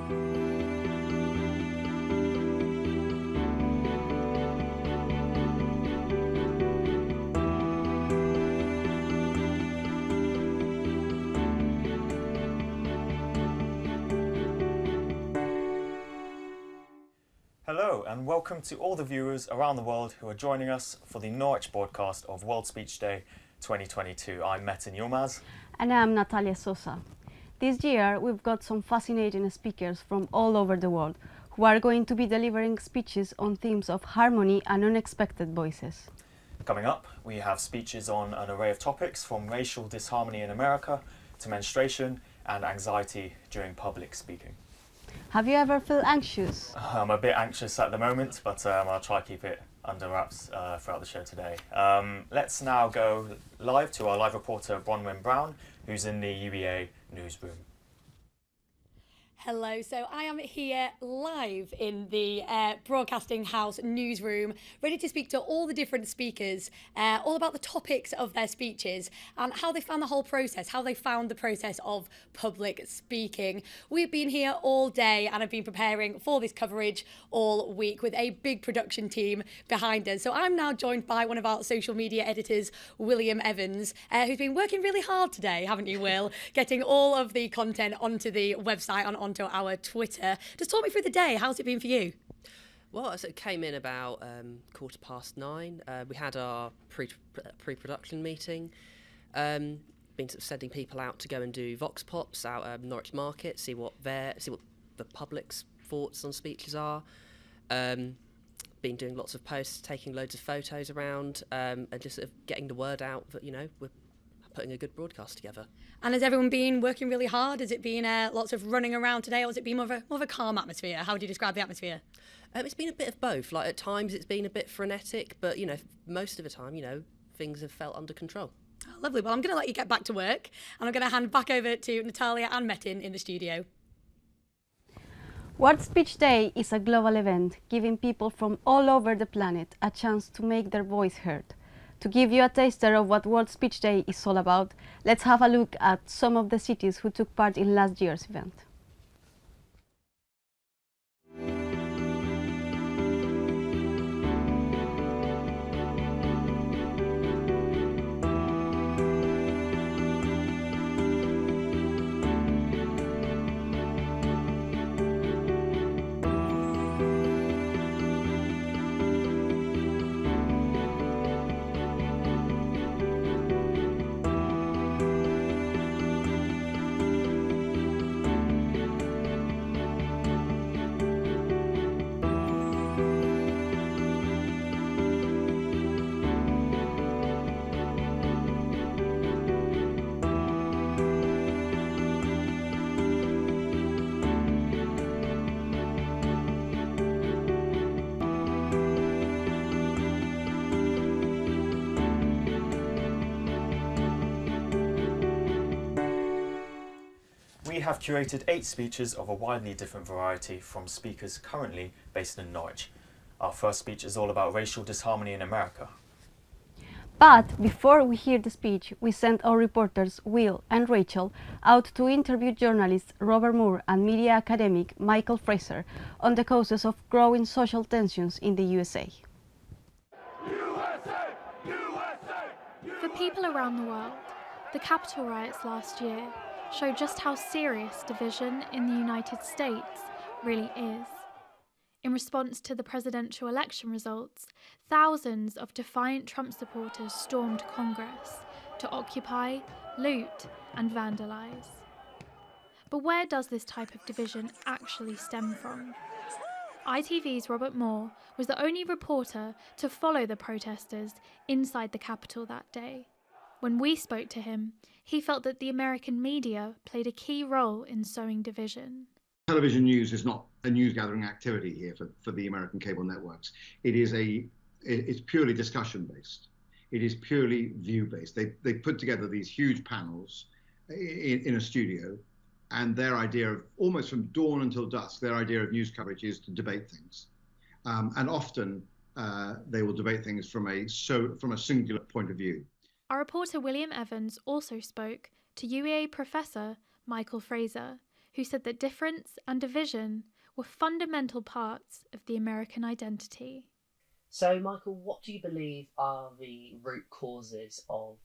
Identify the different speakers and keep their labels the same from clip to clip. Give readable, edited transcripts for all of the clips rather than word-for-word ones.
Speaker 1: Hello and welcome to all the viewers around the world who are joining us for the Norwich broadcast of World Speech Day 2022. I'm Metin Yilmaz.
Speaker 2: And I'm Natalia Sosa. This year we've got some fascinating speakers from all over the world who are going to be delivering speeches on themes of harmony and unexpected voices.
Speaker 1: Coming up, we have speeches on an array of topics from racial disharmony in America to menstruation and anxiety during public speaking.
Speaker 2: Have you ever felt anxious?
Speaker 1: I'm a bit anxious at the moment, but I'll try to keep it under wraps throughout the show today. Let's now go live to our live reporter Bronwyn Brown, who's in the UEA newsroom.
Speaker 3: Hello, so I am here live in the Broadcasting House newsroom, ready to speak to all the different speakers, all about the topics of their speeches and how they found the whole process, how they found the process of public speaking. We've been here all day and have been preparing for this coverage all week with a big production team behind us. So I'm now joined by one of our social media editors, William Evans, who's been working really hard today, haven't you, Will? Getting all of the content onto the website and onto our Twitter. Just talk me through the day. How's it been for you?
Speaker 4: Well, I sort of came in about 9:15. We had our pre-production meeting. Been sort of sending people out to go and do vox pops out at Norwich Market, see what the public's thoughts on speeches are. Been doing lots of posts, taking loads of photos around, and just sort of getting the word out that we're putting a good broadcast together.
Speaker 3: And has everyone been working really hard? Has it been lots of running around today, or has it been more of a calm atmosphere? How would you describe the atmosphere?
Speaker 4: It's been a bit of both. Like at times it's been a bit frenetic, but most of the time, things have felt under control.
Speaker 3: Oh, lovely. Well, I'm going to let you get back to work, and I'm going to hand back over to Natalia and Metin in the studio.
Speaker 2: World Speech Day is a global event, giving people from all over the planet a chance to make their voice heard. To give you a taster of what World Speech Day is all about, let's have a look at some of the cities who took part in last year's event.
Speaker 1: We have curated 8 speeches of a widely different variety from speakers currently based in Norwich. Our first speech is all about racial disharmony in America.
Speaker 2: But before we hear the speech, we sent our reporters Will and Rachel out to interview journalists Robert Moore and media academic Michael Fraser on the causes of growing social tensions in the USA.
Speaker 5: For people around the world, the Capitol riots last year show just how serious division in the United States really is. In response to the presidential election results, thousands of defiant Trump supporters stormed Congress to occupy, loot, and vandalize. But where does this type of division actually stem from? ITV's Robert Moore was the only reporter to follow the protesters inside the Capitol that day. When we spoke to him, he felt that the American media played a key role in sowing division.
Speaker 6: Television news is not a news gathering activity here for the American cable networks. It's purely discussion based. It is purely view based. They put together these huge panels in a studio, and their idea of, almost from dawn until dusk, their idea of news coverage is to debate things. And often they will debate things from a singular point of view.
Speaker 5: Our reporter William Evans also spoke to UEA professor Michael Fraser, who said that difference and division were fundamental parts of the American identity.
Speaker 7: So, Michael, what do you believe are the root causes of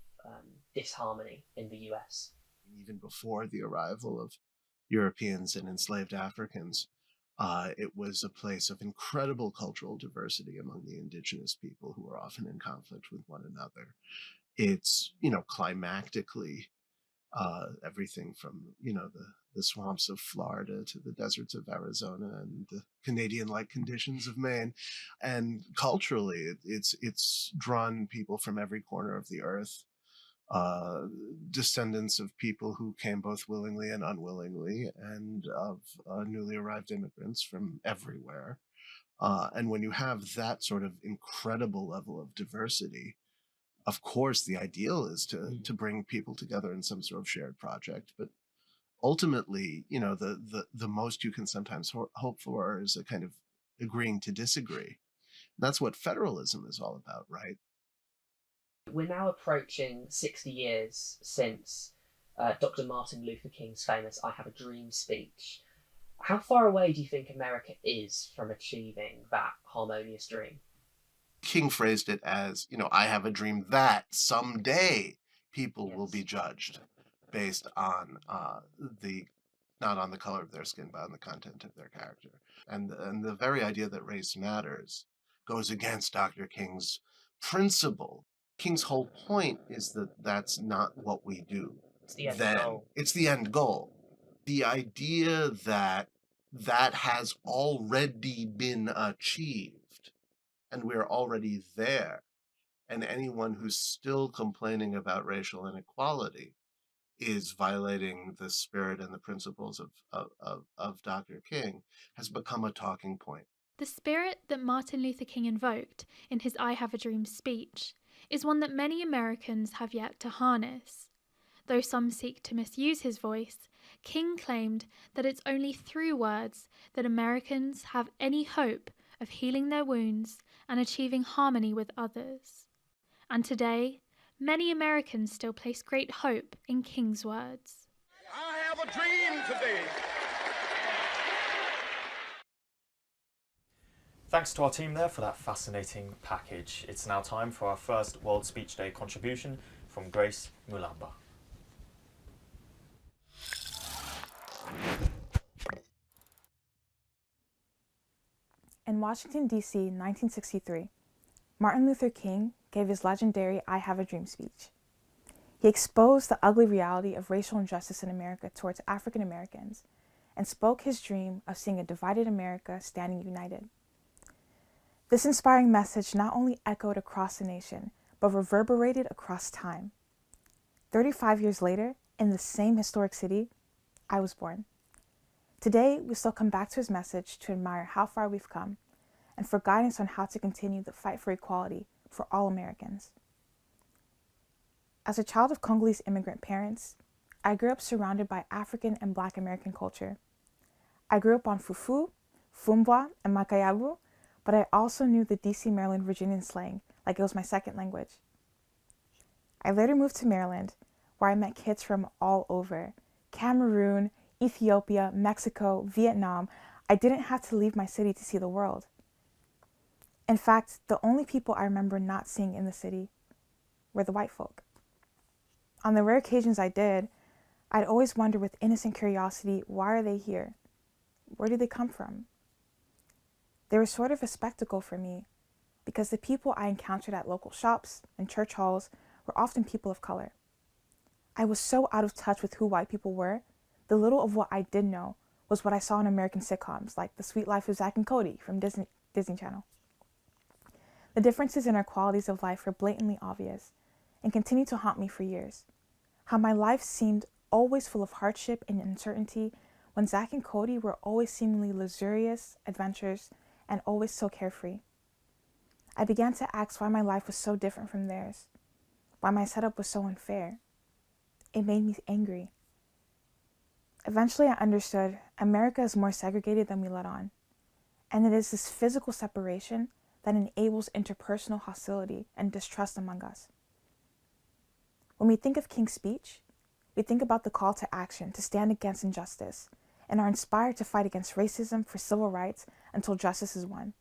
Speaker 7: disharmony in the US?
Speaker 8: Even before the arrival of Europeans and enslaved Africans, it was a place of incredible cultural diversity among the indigenous people who were often in conflict with one another. It's, climactically, everything from, the swamps of Florida to the deserts of Arizona and the Canadian-like conditions of Maine. And culturally, it's drawn people from every corner of the earth, descendants of people who came both willingly and unwillingly, and of newly arrived immigrants from everywhere. And when you have that sort of incredible level of diversity, of course, the ideal is to bring people together in some sort of shared project. But ultimately, the most you can sometimes hope for is a kind of agreeing to disagree. That's what federalism is all about, right?
Speaker 7: We're now approaching 60 years since Dr. Martin Luther King's famous I Have a Dream speech. How far away do you think America is from achieving that harmonious dream?
Speaker 8: King phrased it as, I have a dream that someday people will be judged based on not on the color of their skin, but on the content of their character. And the very idea that race matters goes against Dr. King's principle. King's whole point is that that's not what we do.
Speaker 7: It's the end goal.
Speaker 8: It's the end goal. The idea that has already been achieved and we're already there, and anyone who's still complaining about racial inequality is violating the spirit and the principles of Dr. King, has become a talking point.
Speaker 5: The spirit that Martin Luther King invoked in his I Have a Dream speech is one that many Americans have yet to harness. Though some seek to misuse his voice, King claimed that it's only through words that Americans have any hope of healing their wounds and achieving harmony with others. And today, many Americans still place great hope in King's words.
Speaker 9: I have a dream today.
Speaker 1: Thanks to our team there for that fascinating package. It's now time for our first World Speech Day contribution from Grace Mulamba.
Speaker 10: In Washington, D.C., 1963, Martin Luther King gave his legendary I Have a Dream speech. He exposed the ugly reality of racial injustice in America towards African Americans and spoke his dream of seeing a divided America standing united. This inspiring message not only echoed across the nation, but reverberated across time. 35 years later, in the same historic city, I was born. Today, we still come back to his message to admire how far we've come and for guidance on how to continue the fight for equality for all Americans. As a child of Congolese immigrant parents, I grew up surrounded by African and Black American culture. I grew up on fufu, fumbwa, and makayabu, but I also knew the DC, Maryland, Virginian slang like it was my second language. I later moved to Maryland, where I met kids from all over: Cameroon, Ethiopia, Mexico, Vietnam. I didn't have to leave my city to see the world. In fact, the only people I remember not seeing in the city were the white folk. On the rare occasions I did, I'd always wonder with innocent curiosity, why are they here? Where do they come from? They were sort of a spectacle for me because the people I encountered at local shops and church halls were often people of color. I was so out of touch with who white people were. The little of what I did know was what I saw in American sitcoms like The Sweet Life of Zack and Cody from Disney Channel. The differences in our qualities of life were blatantly obvious and continued to haunt me for years. How my life seemed always full of hardship and uncertainty when Zack and Cody were always seemingly luxurious adventures and always so carefree. I began to ask why my life was so different from theirs, why my setup was so unfair. It made me angry. Eventually, I understood America is more segregated than we let on, and it is this physical separation that enables interpersonal hostility and distrust among us. When we think of King's speech, we think about the call to action to stand against injustice and are inspired to fight against racism for civil rights until justice is won.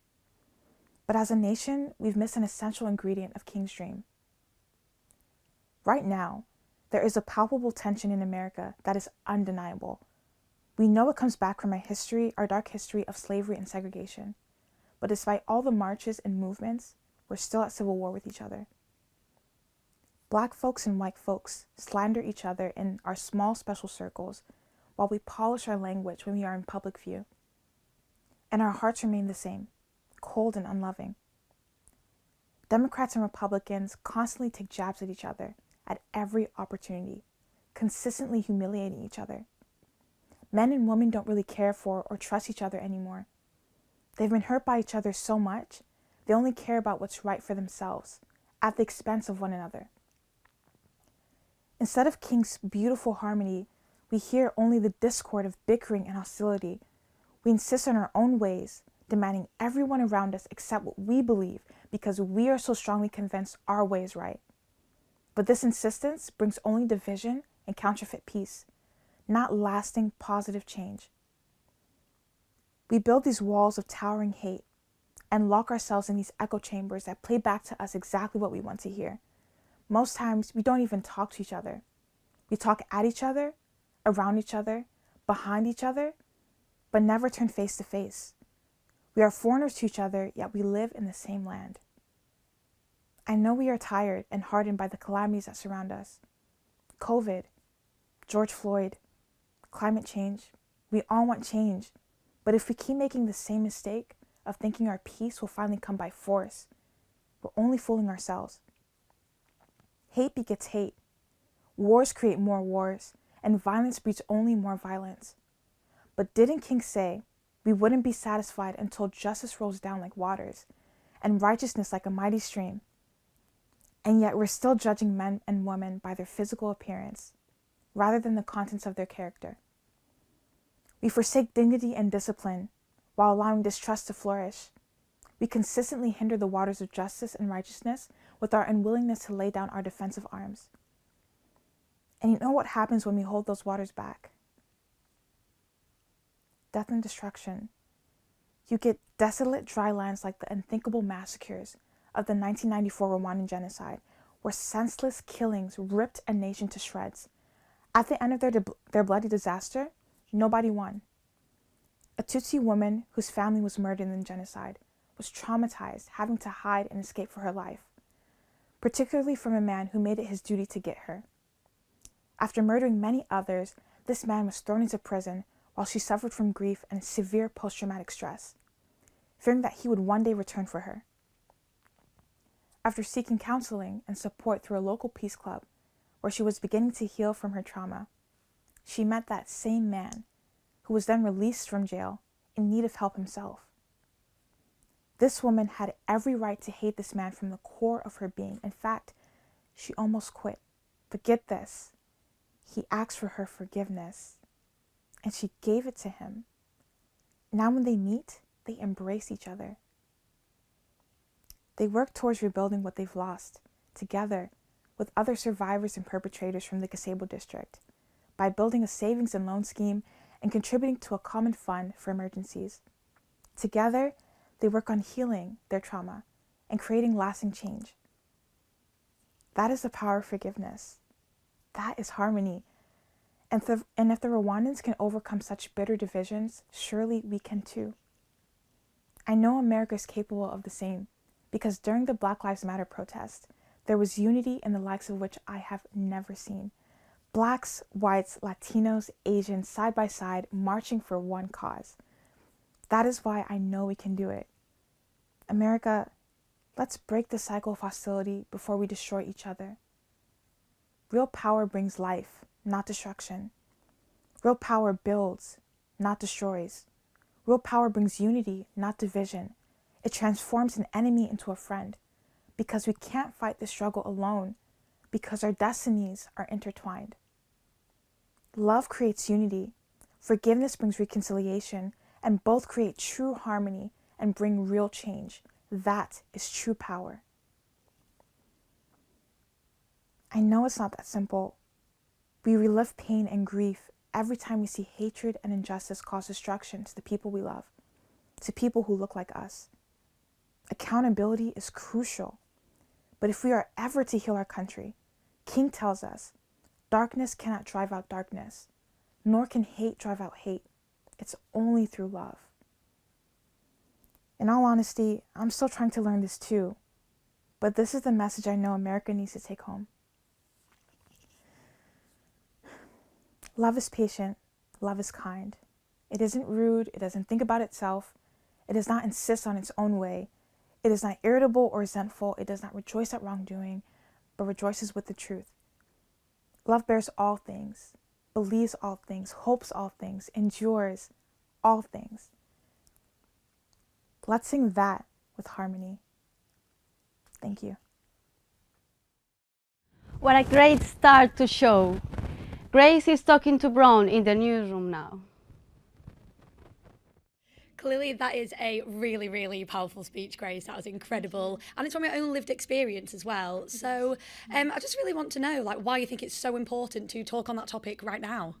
Speaker 10: But as a nation, we've missed an essential ingredient of King's dream. Right now, there is a palpable tension in America that is undeniable. We know it comes back from our dark history of slavery and segregation. But despite all the marches and movements, we're still at civil war with each other. Black folks and white folks slander each other in our small special circles while we polish our language when we are in public view. And our hearts remain the same, cold and unloving. Democrats and Republicans constantly take jabs at each other at every opportunity, consistently humiliating each other. Men and women don't really care for or trust each other anymore. They've been hurt by each other so much, they only care about what's right for themselves, at the expense of one another. Instead of King's beautiful harmony, we hear only the discord of bickering and hostility. We insist on our own ways, demanding everyone around us accept what we believe because we are so strongly convinced our way is right. But this insistence brings only division and counterfeit peace, not lasting positive change. We build these walls of towering hate and lock ourselves in these echo chambers that play back to us exactly what we want to hear. Most times, we don't even talk to each other. We talk at each other, around each other, behind each other, but never turn face to face. We are foreigners to each other, yet we live in the same land. I know we are tired and hardened by the calamities that surround us. COVID, George Floyd, climate change. We all want change. But if we keep making the same mistake of thinking our peace will finally come by force, we're only fooling ourselves. Hate begets hate. Wars create more wars, and violence breeds only more violence. But didn't King say we wouldn't be satisfied until justice rolls down like waters and righteousness like a mighty stream? And yet we're still judging men and women by their physical appearance rather than the contents of their character. We forsake dignity and discipline while allowing distrust to flourish. We consistently hinder the waters of justice and righteousness with our unwillingness to lay down our defensive arms. And you know what happens when we hold those waters back? Death and destruction. You get desolate dry lands like the unthinkable massacres of the 1994 Rwandan genocide, where senseless killings ripped a nation to shreds. At the end of their bloody disaster, nobody won. A Tutsi woman whose family was murdered in the genocide was traumatized, having to hide and escape for her life, particularly from a man who made it his duty to get her. After murdering many others, this man was thrown into prison while she suffered from grief and severe post-traumatic stress, fearing that he would one day return for her. After seeking counseling and support through a local peace club, where she was beginning to heal from her trauma, she met that same man, who was then released from jail in need of help himself. This woman had every right to hate this man from the core of her being. In fact, she almost quit. But get this, he asked for her forgiveness, and she gave it to him. Now when they meet, they embrace each other. They work towards rebuilding what they've lost, together with other survivors and perpetrators from the Kasebo district, by building a savings and loan scheme and contributing to a common fund for emergencies. Together, they work on healing their trauma and creating lasting change. That is the power of forgiveness. That is harmony. And if the Rwandans can overcome such bitter divisions, surely we can too. I know America is capable of the same, because during the Black Lives Matter protest, there was unity in the likes of which I have never seen. Blacks, whites, Latinos, Asians, side by side, marching for one cause. That is why I know we can do it. America, let's break the cycle of hostility before we destroy each other. Real power brings life, not destruction. Real power builds, not destroys. Real power brings unity, not division. It transforms an enemy into a friend, because we can't fight the struggle alone, because our destinies are intertwined. Love creates unity, forgiveness brings reconciliation, and both create true harmony and bring real change. That is true power. I know it's not that simple. We relive pain and grief every time we see hatred and injustice cause destruction to the people we love, to people who look like us. Accountability is crucial. But if we are ever to heal our country, King tells us, darkness cannot drive out darkness, nor can hate drive out hate. It's only through love. In all honesty, I'm still trying to learn this too, but this is the message I know America needs to take home. Love is patient, love is kind. It isn't rude, it doesn't think about itself, it does not insist on its own way, it is not irritable or resentful, it does not rejoice at wrongdoing, but rejoices with the truth. Love bears all things, believes all things, hopes all things, endures all things. Let's sing that with harmony. Thank you.
Speaker 2: What a great start to show. Grace is talking to Brown in the newsroom now.
Speaker 3: Clearly, that is a really, really powerful speech, Grace. That was incredible. And it's from your own lived experience as well. So I just really want to know why you think it's so important to talk on that topic right now.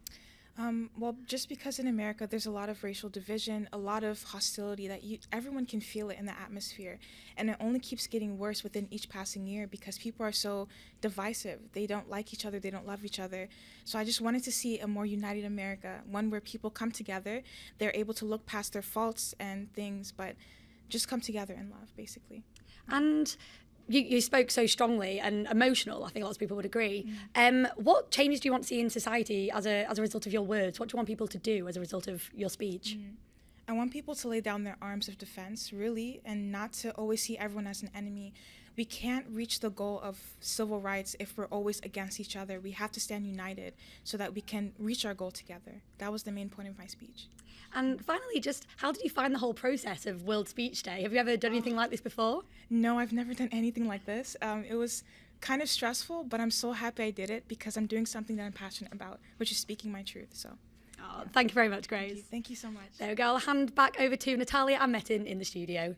Speaker 10: Well, just because in America there's a lot of racial division, a lot of hostility that everyone can feel it in the atmosphere. And it only keeps getting worse within each passing year because people are so divisive. They don't like each other, they don't love each other. So I just wanted to see a more united America, one where people come together, they're able to look past their faults and things, but just come together in love, basically.
Speaker 3: And you spoke so strongly and emotional, I think lots of people would agree. What changes do you want to see in society as a result of your words? What do you want people to do as a result of your speech?
Speaker 10: I want people to lay down their arms of defense, really, and not to always see everyone as an enemy. We can't reach the goal of civil rights if we're always against each other. We have to stand united so that we can reach our goal together. That was the main point of my speech.
Speaker 3: And finally, just how did you find the whole process of World Speech Day? Have you ever done anything like this before?
Speaker 10: No, I've never done anything like this. It was kind of stressful, but I'm so happy I did it because I'm doing something that I'm passionate about, which is speaking my truth. So,
Speaker 3: Thank you very much, Grace.
Speaker 10: Thank you so much.
Speaker 3: There we go. I'll hand back over to Natalia and Metin in the studio.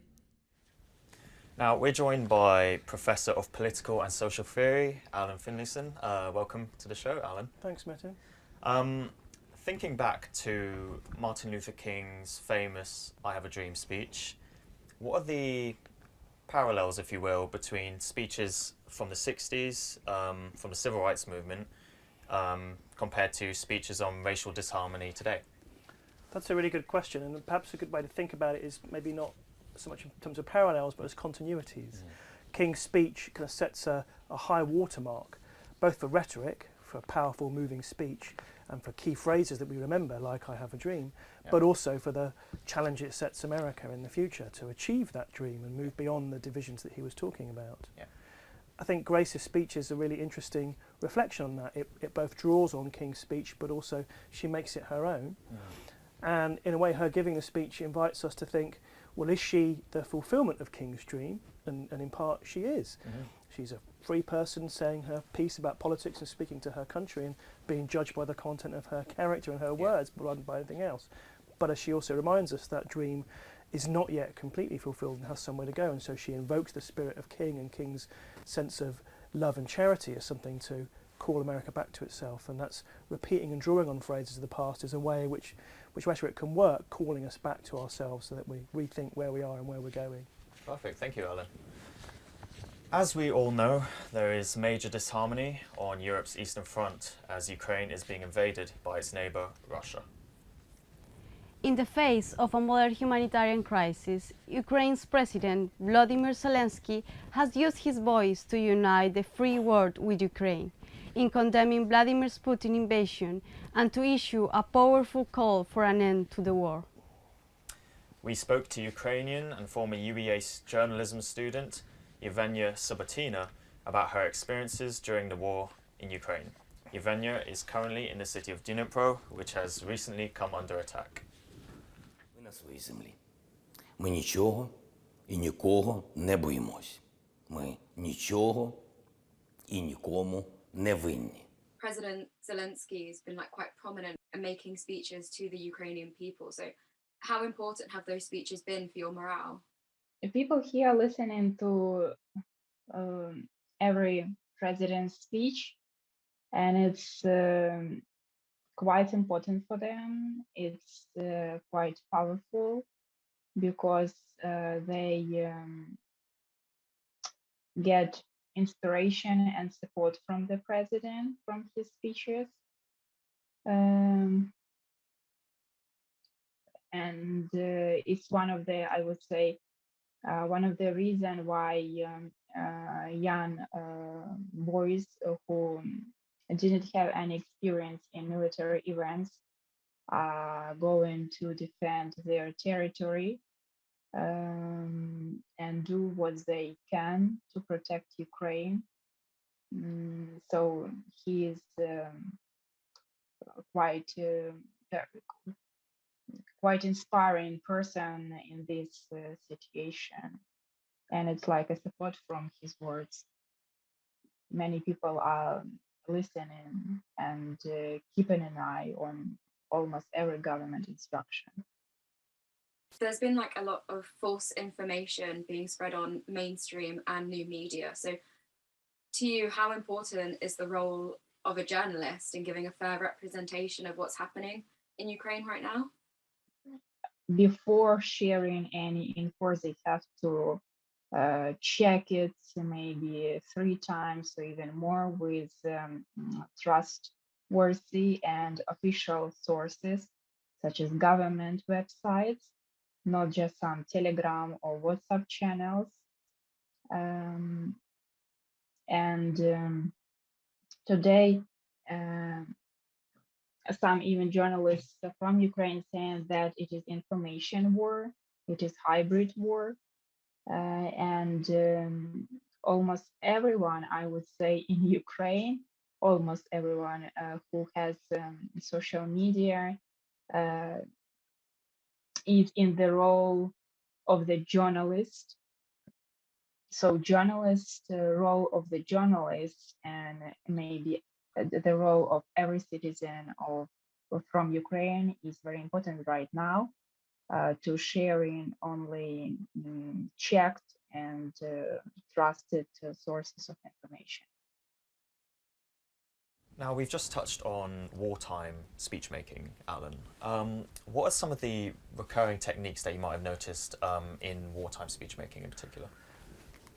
Speaker 1: Now, we're joined by Professor of Political and Social Theory, Alan Finlayson. Welcome to the show, Alan.
Speaker 11: Thanks, Metin.
Speaker 1: Thinking back to Martin Luther King's famous I Have a Dream speech, what are the parallels, if you will, between speeches from the 60s, from the civil rights movement, compared to speeches on racial disharmony today?
Speaker 11: That's a really good question, and perhaps a good way to think about it is maybe not so much in terms of parallels, but as continuities. King's speech kind of sets a high watermark, both for rhetoric, for a powerful, moving speech, and for key phrases that we remember, like I have a dream, but also for the challenge it sets America in the future to achieve that dream and move beyond the divisions that he was talking about. I think Grace's speech is a really interesting reflection on that. It both draws on King's speech, but also she makes it her own. And in a way, her giving the speech invites us to think, well, is she the fulfillment of King's dream? And in part, she is. She's a free person saying her piece about politics and speaking to her country and being judged by the content of her character and her words rather than by anything else. But as she also reminds us, that dream is not yet completely fulfilled and has somewhere to go. And so she invokes the spirit of King and King's sense of love and charity as something to call America back to itself. And that's repeating and drawing on phrases of the past is a way which rhetoric can work, calling us back to ourselves so that we rethink where we are and where we're going.
Speaker 1: Perfect, thank you, Alan. As we all know, there is major disharmony on Europe's eastern front as Ukraine is being invaded by its neighbour, Russia.
Speaker 2: In the face of a modern humanitarian crisis, Ukraine's President Volodymyr Zelensky has used his voice to unite the free world with Ukraine in condemning Vladimir Putin's invasion and to issue a powerful call for an end to the war.
Speaker 1: We spoke to Ukrainian and former UEA journalism student Yevgenia Sabatina about her experiences during the war in Ukraine. Yevgenia is currently in the city of Dnipro, which has recently come under attack.
Speaker 12: Ми на своїй землі. Ми нічого і нікого не боїмось. Ми нічого і нікому не винні.
Speaker 13: President Zelensky has been quite prominent in making speeches to the Ukrainian people. So how important have those speeches been for your morale?
Speaker 14: People here listening to every president's speech, and quite important for them. It's quite powerful because they get inspiration and support from the president from his speeches. And it's one of the, I would say, one of the reason why young boys who didn't have any experience in military events are going to defend their territory and do what they can to protect Ukraine. So he is quite inspiring person in this situation, and it's like a support from his words. Many people are listening and keeping an eye on almost every government instruction.
Speaker 13: There's been like a lot of false information being spread on mainstream and new media. So to you, how important is the role of a journalist in giving a fair representation of what's happening in Ukraine right now?
Speaker 14: Before sharing any info, they have to check it maybe 3 times or even more with trustworthy and official sources, such as government websites, not just some Telegram or WhatsApp channels. Today, some even journalists from Ukraine saying that it is information war, it is hybrid war, and almost everyone, I would say, in Ukraine, almost everyone who has social media is in the role of the journalist. So journalist, role of the journalist, and maybe the role of every citizen from Ukraine is very important right now, to sharing only checked and trusted sources of information.
Speaker 1: Now, we've just touched on wartime speech making, Alan. What are some of the recurring techniques that you might have noticed in wartime speech making in particular?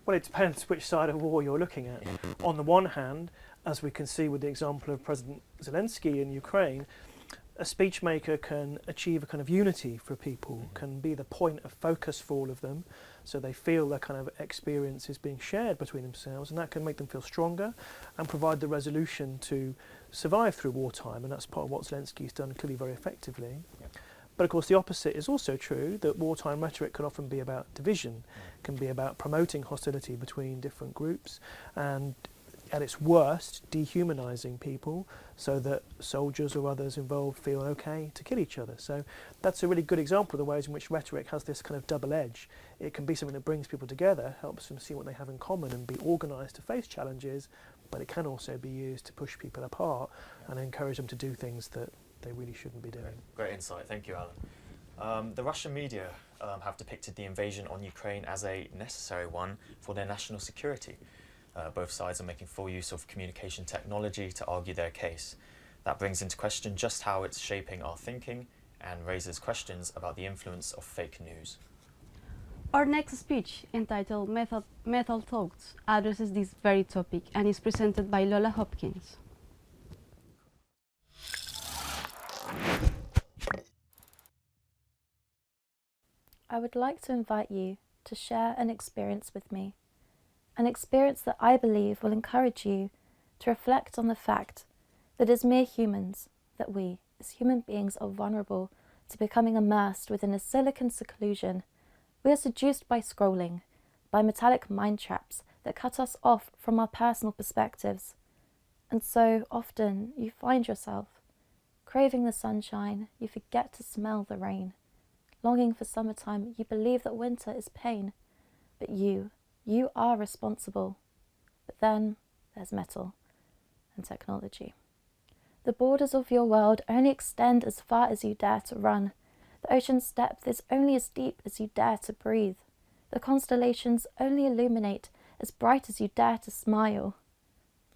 Speaker 11: Well, it depends which side of war you're looking at. On the one hand, as we can see with the example of President Zelensky in Ukraine, a speech maker can achieve a kind of unity for people, can be the point of focus for all of them, so they feel their kind of experience is being shared between themselves, and that can make them feel stronger and provide the resolution to survive through wartime, and that's part of what Zelensky's done clearly very effectively. Yeah. But of course the opposite is also true, that wartime rhetoric can often be about division, can be about promoting hostility between different groups, and at its worst, dehumanising people so that soldiers or others involved feel okay to kill each other. So that's a really good example of the ways in which rhetoric has this kind of double edge. It can be something that brings people together, helps them see what they have in common and be organised to face challenges, but it can also be used to push people apart and encourage them to do things that they really shouldn't be doing.
Speaker 1: Great insight, thank you, Alan. The Russian media have depicted the invasion on Ukraine as a necessary one for their national security. Both sides are making full use of communication technology to argue their case. That brings into question just how it's shaping our thinking and raises questions about the influence of fake news.
Speaker 2: Our next speech, entitled Method Talks, addresses this very topic and is presented by Lola Hopkins.
Speaker 15: I would like to invite you to share an experience with me. An experience that I believe will encourage you to reflect on the fact that as mere humans, that we, as human beings, are vulnerable to becoming immersed within a silicon seclusion. We are seduced by scrolling, by metallic mind traps that cut us off from our personal perspectives. And so often you find yourself craving the sunshine, you forget to smell the rain. Longing for summertime, you believe that winter is pain, but you are responsible. But then there's metal and technology. The borders of your world only extend as far as you dare to run. The ocean's depth is only as deep as you dare to breathe. The constellations only illuminate as bright as you dare to smile.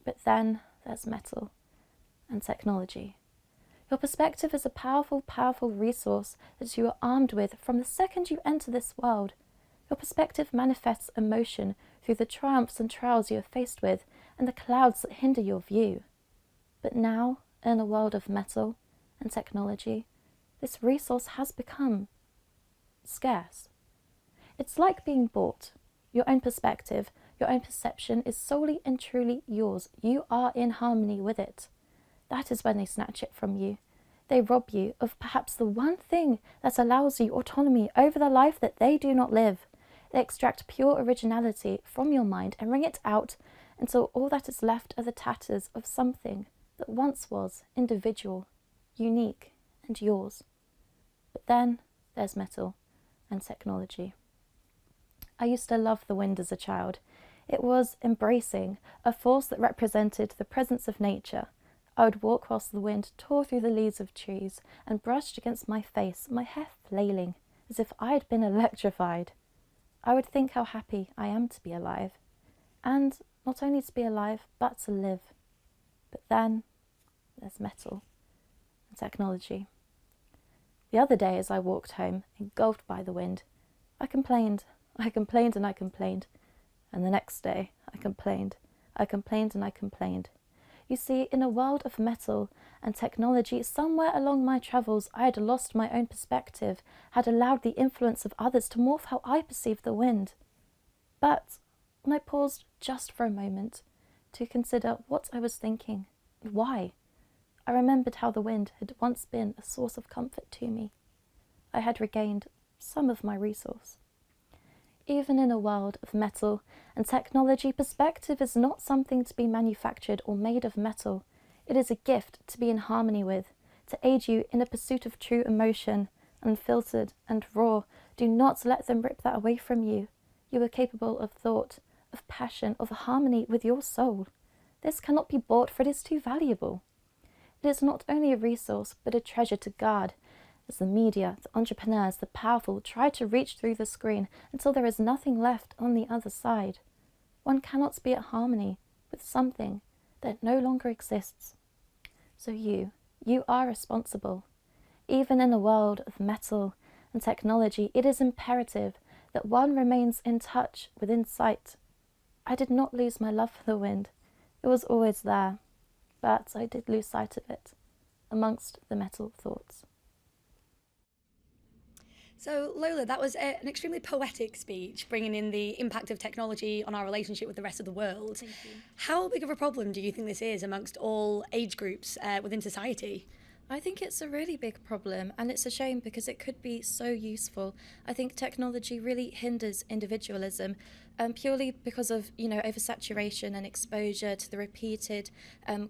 Speaker 15: But then there's metal and technology. Your perspective is a powerful, powerful resource that you are armed with from the second you enter this world. Your perspective manifests emotion through the triumphs and trials you are faced with and the clouds that hinder your view. But now, in a world of metal and technology, this resource has become scarce. It's like being bought. Your own perspective, your own perception is solely and truly yours. You are in harmony with it. That is when they snatch it from you. They rob you of perhaps the one thing that allows you autonomy over the life that they do not live. They extract pure originality from your mind and wring it out until all that is left are the tatters of something that once was individual, unique, and yours. But then there's metal and technology. I used to love the wind as a child. It was embracing, a force that represented the presence of nature. I would walk whilst the wind tore through the leaves of trees and brushed against my face, my hair flailing, as if I had been electrified. I would think how happy I am to be alive, and not only to be alive, but to live. But then there's metal and technology. The other day as I walked home, engulfed by the wind, I complained and I complained, and the next day I complained and I complained. You see, in a world of metal and technology, somewhere along my travels I had lost my own perspective, had allowed the influence of others to morph how I perceived the wind. But when I paused just for a moment to consider what I was thinking and why, I remembered how the wind had once been a source of comfort to me. I had regained some of my resource. Even in a world of metal and technology, perspective is not something to be manufactured or made of metal. It is a gift to be in harmony with, to aid you in a pursuit of true emotion, unfiltered and raw. Do not let them rip that away from you. You are capable of thought, of passion, of harmony with your soul. This cannot be bought, for it is too valuable. It is not only a resource, but a treasure to guard, as the media, the entrepreneurs, the powerful try to reach through the screen until there is nothing left on the other side. One cannot be at harmony with something that no longer exists. So you are responsible. Even in a world of metal and technology, it is imperative that one remains in touch with insight. I did not lose my love for the wind. It was always there, but I did lose sight of it amongst the metal thoughts.
Speaker 3: So, Lola, that was an extremely poetic speech, bringing in the impact of technology on our relationship with the rest of the world.
Speaker 15: Thank you.
Speaker 3: How big of a problem do you think this is amongst all age groups within society?
Speaker 15: I think it's a really big problem, and it's a shame because it could be so useful. I think technology really hinders individualism, purely because of, oversaturation and exposure to the repeated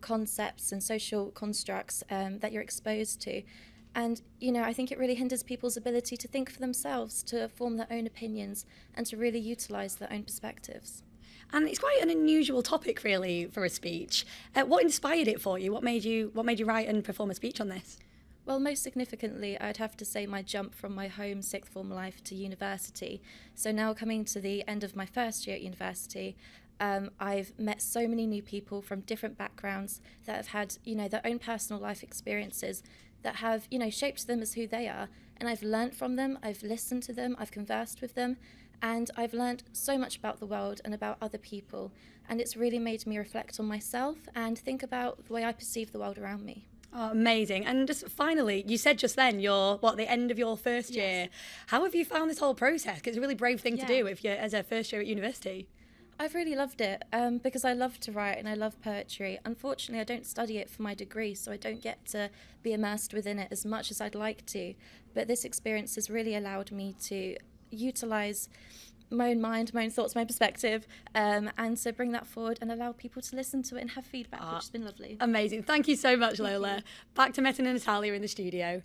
Speaker 15: concepts and social constructs that you're exposed to. And, I think it really hinders people's ability to think for themselves, to form their own opinions, and to really utilise their own perspectives.
Speaker 3: And it's quite an unusual topic, really, for a speech. What inspired it for you? What made you write and perform a speech on this?
Speaker 15: Well, most significantly, I'd have to say my jump from my home sixth form life to university. So now coming to the end of my first year at university, I've met so many new people from different backgrounds that have had, their own personal life experiences that have, shaped them as who they are. And I've learnt from them, I've listened to them, I've conversed with them, and I've learnt so much about the world and about other people. And it's really made me reflect on myself and think about the way I perceive the world around me.
Speaker 3: Oh, amazing. And just finally, you said just then you're, the end of your first year. How have you found this whole process? 'Cause it's a really brave thing to do if you're as a first year at university.
Speaker 15: I've really loved it because I love to write and I love poetry. Unfortunately, I don't study it for my degree, so I don't get to be immersed within it as much as I'd like to. But this experience has really allowed me to utilise my own mind, my own thoughts, my perspective, and to bring that forward and allow people to listen to it and have feedback, which has been lovely.
Speaker 3: Amazing. Thank you so much, Lola. Back to Metin and Natalia in the studio.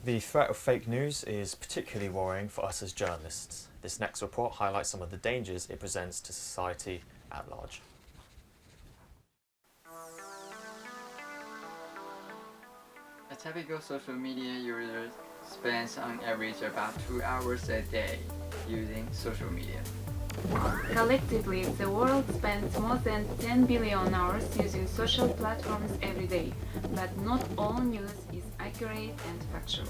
Speaker 1: The threat of fake news is particularly worrying for us as journalists. This next report highlights some of the dangers it presents to society at large.
Speaker 16: A typical social media user spends on average about 2 hours a day using social media.
Speaker 17: Collectively, the world spends more than 10 billion hours using social platforms every day, but not all news is accurate and factual.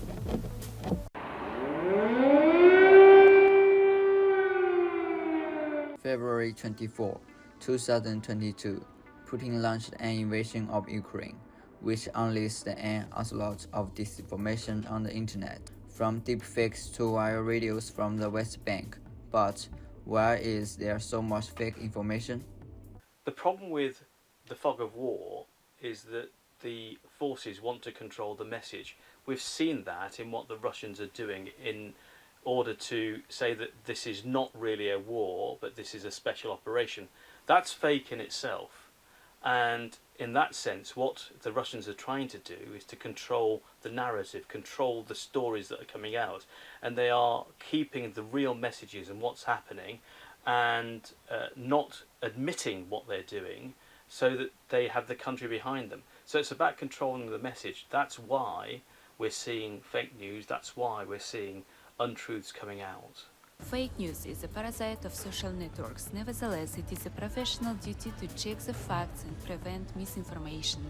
Speaker 16: February 24, 2022, Putin launched an invasion of Ukraine, which unleashed an onslaught of disinformation on the internet, from deepfakes to viral videos from the West Bank. But why is there so much fake information?
Speaker 11: The problem with the fog of war is that the forces want to control the message. We've seen that in what the Russians are doing in order to say that this is not really a war, but this is a special operation. That's fake in itself. And in that sense, what the Russians are trying to do is to control the narrative, control the stories that are coming out. And they are keeping the real messages and what's happening and not admitting what they're doing so that they have the country behind them. So it's about controlling the message. That's why we're seeing fake news. That's why we're seeing untruths coming out.
Speaker 18: Fake news is a parasite of social networks. Nevertheless, it is a professional duty to check the facts and prevent misinformation.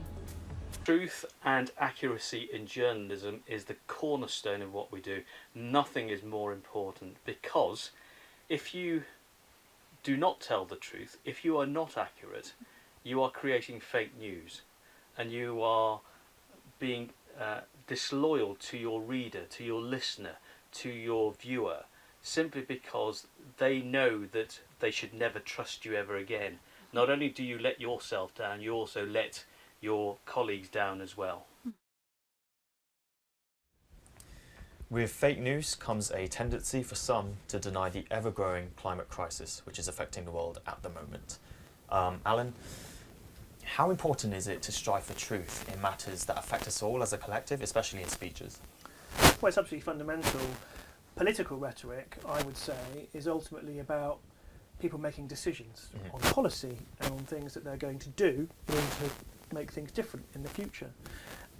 Speaker 11: Truth and accuracy in journalism is the cornerstone of what we do. Nothing is more important, because if you do not tell the truth, if you are not accurate, you are creating fake news and you are being disloyal to your reader, to your listener, to your viewer, simply because they know that they should never trust you ever again. Not only do you let yourself down, you also let your colleagues down as well.
Speaker 1: With fake news comes a tendency for some to deny the ever-growing climate crisis, which is affecting the world at the moment. Alan, how important is it to strive for truth in matters that affect us all as a collective, especially in speeches?
Speaker 11: Well, it's absolutely fundamental. Political rhetoric, I would say, is ultimately about people making decisions on policy and on things that they're going to do in order to make things different in the future.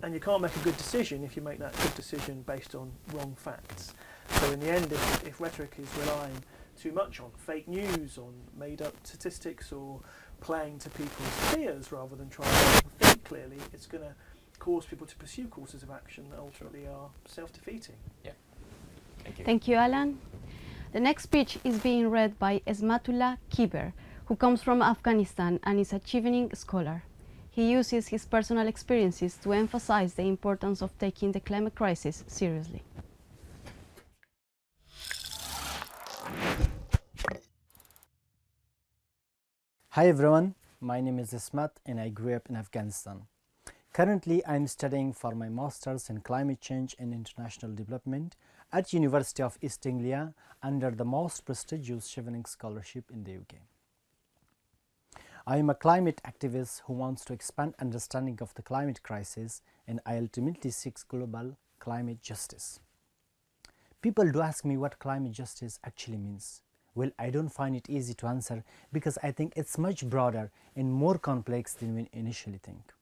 Speaker 11: And you can't make a good decision if you make that good decision based on wrong facts. So in the end, if rhetoric is relying too much on fake news, on made-up statistics, or playing to people's fears rather than trying to think clearly, it's going to cause people to pursue courses of action that ultimately are self-defeating.
Speaker 1: Yeah. Thank you.
Speaker 2: Thank you, Alan. The next speech is being read by Esmatullah Kiber, who comes from Afghanistan and is a chevening scholar. He uses his personal experiences to emphasize the importance of taking the climate crisis seriously.
Speaker 19: Hi everyone, my name is Ismat and I grew up in Afghanistan. Currently, I am studying for my Masters in Climate Change and International Development at University of East Anglia under the most prestigious Chevening Scholarship in the UK. I am a climate activist who wants to expand understanding of the climate crisis, and I ultimately seek global climate justice. People do ask me what climate justice actually means. Well, I don't find it easy to answer because I think it's much broader and more complex than we initially think.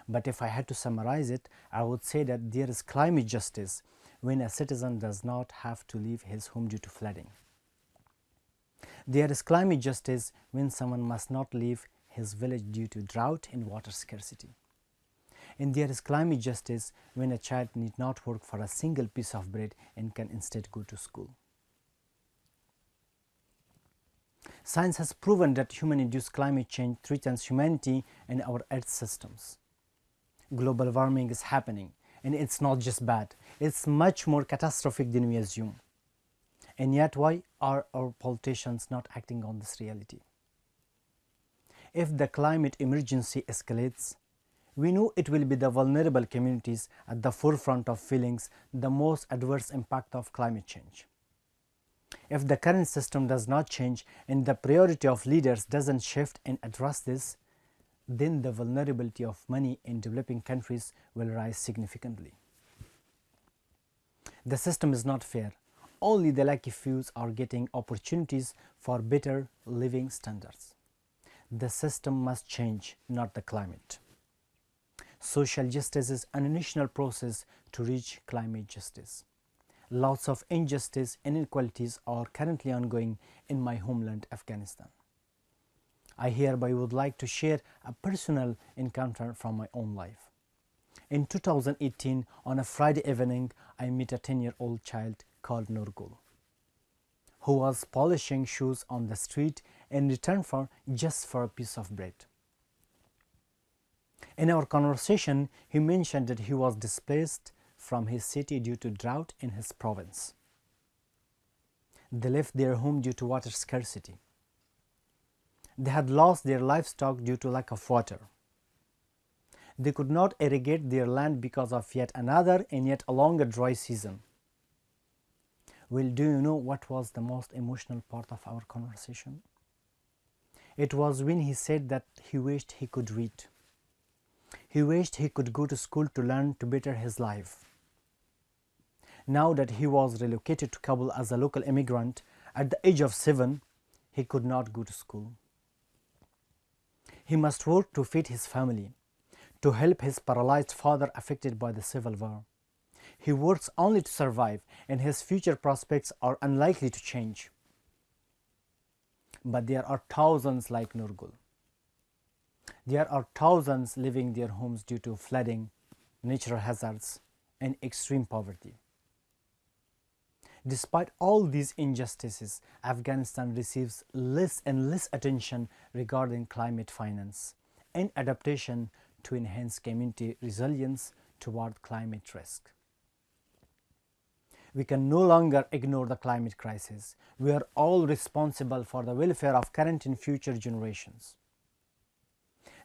Speaker 19: But if I had to summarize it, I would say that there is climate justice when a citizen does not have to leave his home due to flooding. There is climate justice when someone must not leave his village due to drought and water scarcity. And there is climate justice when a child need not work for a single piece of bread and can instead go to school. Science has proven that human-induced climate change threatens humanity and our Earth systems. Global warming is happening, and it's not just bad, it's much more catastrophic than we assume. And yet, why are our politicians not acting on this reality? If the climate emergency escalates, we know it will be the vulnerable communities at the forefront of feeling the most adverse impact of climate change. If the current system does not change and the priority of leaders doesn't shift and address this, then the vulnerability of money in developing countries will rise significantly. The system is not fair. Only the lucky few are getting opportunities for better living standards. The system must change, not the climate. Social justice is an initial process to reach climate justice. lots of injustice and inequalities are currently ongoing in my homeland, Afghanistan. I hereby would like to share a personal encounter from my own life. In 2018, on a Friday evening, I met a 10-year-old child called Nurgul, who was polishing shoes on the street in return for just for a piece of bread. In our conversation, he mentioned that he was displaced from his city due to drought in his province. They left their home due to water scarcity. They had lost their livestock due to lack of water. They could not irrigate their land because of yet another and yet a longer dry season. Well, do you know what was the most emotional part of our conversation? It was when he said that he wished he could read. He wished he could go to school to learn to better his life. Now that he was relocated to Kabul as a local immigrant, at the age of 7, he could not go to school. He must work to feed his family, to help his paralyzed father affected by the civil war. He works only to survive, and his future prospects are unlikely to change. But there are thousands like Nurgul. There are thousands leaving their homes due to flooding, natural hazards, and extreme poverty. Despite all these injustices, Afghanistan receives less and less attention regarding climate finance and adaptation to enhance community resilience toward climate risk. We can no longer ignore the climate crisis. We are all responsible for the welfare of current and future generations.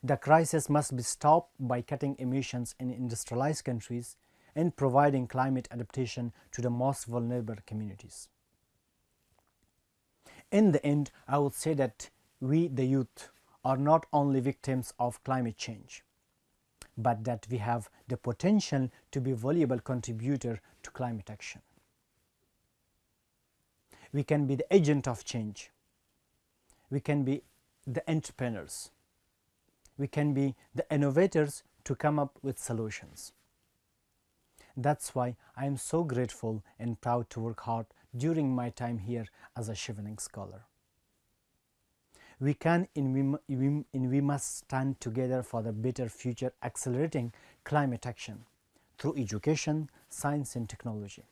Speaker 19: The crisis must be stopped by cutting emissions in industrialized countries and providing climate adaptation to the most vulnerable communities. In the end, I would say that we, the youth, are not only victims of climate change, but that we have the potential to be a valuable contributor to climate action. We can be the agent of change. We can be the entrepreneurs. We can be the innovators to come up with solutions. That's why I am so grateful and proud to work hard during my time here as a Chevening scholar. We can and we must stand together for the better future, accelerating climate action through education, science and technology.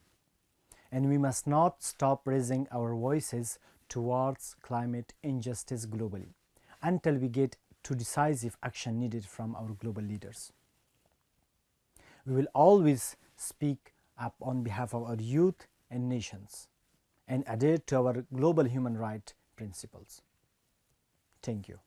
Speaker 19: And we must not stop raising our voices towards climate injustice globally until we get to decisive action needed from our global leaders. We will always speak up on behalf of our youth and nations and adhere to our global human rights principles. Thank you.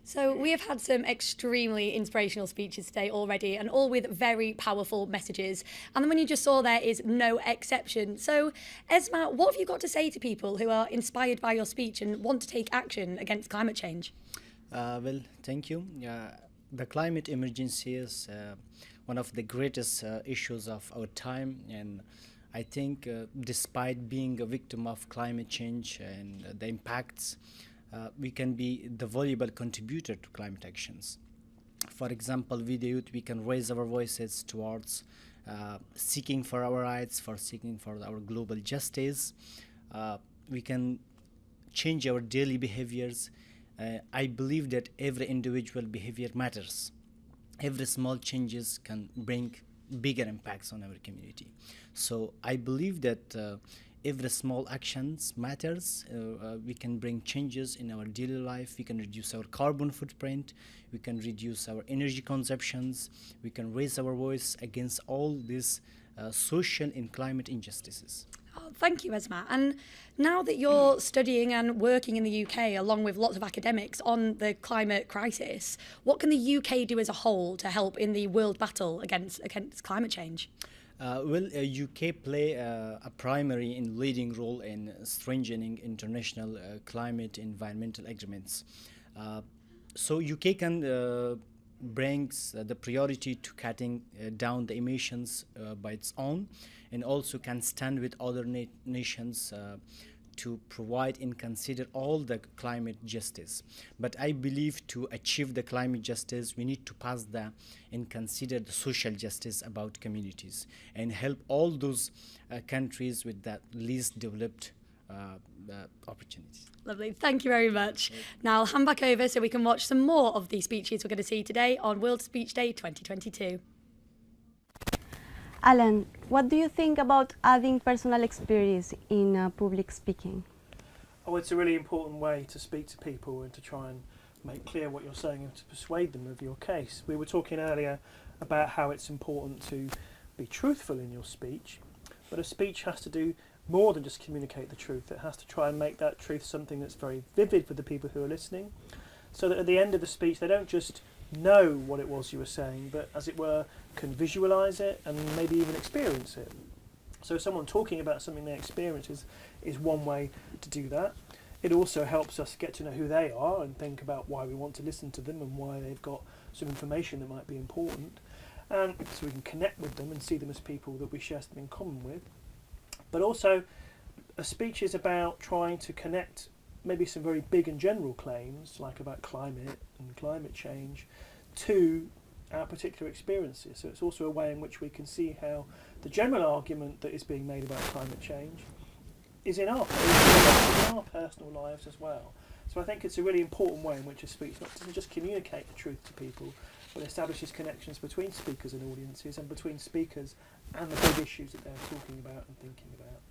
Speaker 3: So we have had some extremely inspirational speeches today already, and all with very powerful messages. And the one you just saw there is no exception. So Esma, what have you got to say to people who are inspired by your speech and want to take action against climate change?
Speaker 19: Well, thank you. The climate emergency is one of the greatest issues of our time, and I think despite being a victim of climate change and the impacts, we can be the valuable contributor to climate actions. For example, we the youth, we can raise our voices towards seeking for our rights, for seeking for our global justice. We can change our daily behaviors. I believe that every individual behavior matters. Every small changes can bring bigger impacts on our community. So I believe that every small actions matters. We can bring changes in our daily life. We can reduce our carbon footprint. We can reduce our energy consumptions. We can raise our voice against all these social and climate injustices.
Speaker 3: Oh, thank you, Esma. And now that you're studying and working in the UK, along with lots of academics, on the climate crisis, what can the UK do as a whole to help in the world battle against climate change?
Speaker 19: UK play a primary and leading role in strengthening international climate environmental agreements. So UK can brings the priority to cutting down the emissions by its own, and also can stand with other nations to provide and consider all the climate justice. But I believe to achieve the climate justice, we need to pass and consider the social justice about communities and help all those countries with the least developed opportunities.
Speaker 3: Lovely, thank you very much. Now I'll hand back over so we can watch some more of the speeches we're going to see today on World Speech Day 2022.
Speaker 2: Alan, what do you think about adding personal experience in public speaking?
Speaker 11: Oh, it's a really important way to speak to people and to try and make clear what you're saying and to persuade them of your case. We were talking earlier about how it's important to be truthful in your speech, but a speech has to do more than just communicate the truth. It has to try and make that truth something that's very vivid for the people who are listening, so that at the end of the speech they don't just know what it was you were saying, but as it were, can visualize it and maybe even experience it. So someone talking about something they experience is one way to do that. It also helps us get to know who they are and think about why we want to listen to them and why they've got some information that might be important. So we can connect with them and see them as people that we share something in common with. But also, a speech is about trying to connect maybe some very big and general claims, like about climate and climate change, to our particular experiences. So it's also a way in which we can see how the general argument that is being made about climate change is in our personal lives as well. So I think it's a really important way in which a speech not doesn't just communicate the truth to people, but establishes connections between speakers and audiences and between speakers and the big issues that they're talking about and thinking about.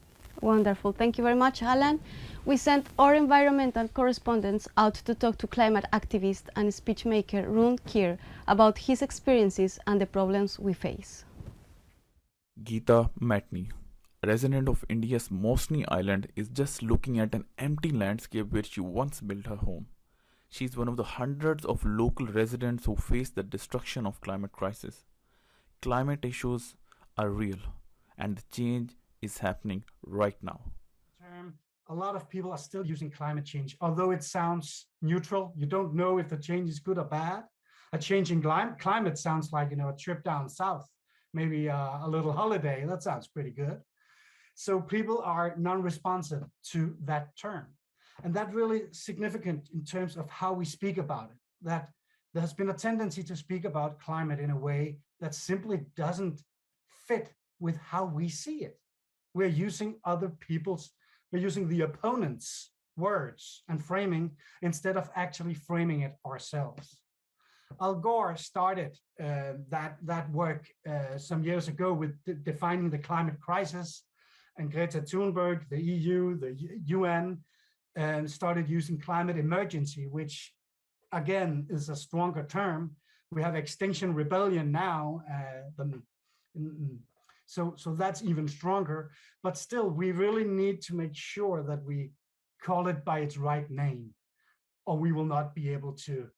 Speaker 2: Wonderful. Thank you very much, Alan. We sent our environmental correspondents out to talk to climate activist and speech maker Rune Keir about his experiences and the problems we face.
Speaker 20: Geeta Matney, a resident of India's Mosni Island, is just looking at an empty landscape where she once built her home. She is one of the hundreds of local residents who face the destruction of climate crisis. Climate issues are real, and the change is happening right now.
Speaker 21: A lot of people are still using climate change, although it sounds neutral. You don't know if the change is good or bad. A change in climate sounds like, a trip down south, maybe a little holiday. That sounds pretty good. So people are non-responsive to that term. And that's really significant in terms of how we speak about it, that there has been a tendency to speak about climate in a way that simply doesn't fit with how we see it. We're using we're using the opponent's words and framing instead of actually framing it ourselves. Al Gore started that work some years ago with defining the climate crisis, and Greta Thunberg, the EU, the UN, started using climate emergency, which again is a stronger term. We have Extinction Rebellion now, so that's even stronger. But still, we really need to make sure that we call it by its right name, or we will not be able to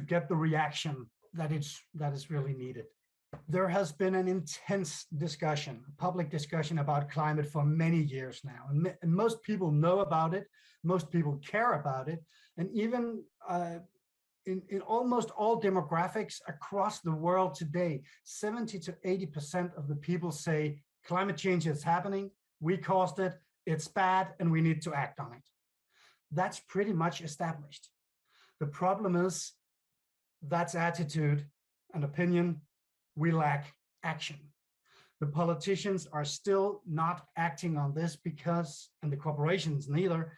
Speaker 21: get the reaction that is really needed. There has been an intense discussion, public discussion about climate for many years now. And most people know about it, most people care about it, and even in almost all demographics across the world today, 70 to 80% of the people say climate change is happening, we caused it, it's bad, and we need to act on it. That's pretty much established. The problem is that's attitude and opinion. We lack action. The politicians are still not acting on this and the corporations neither,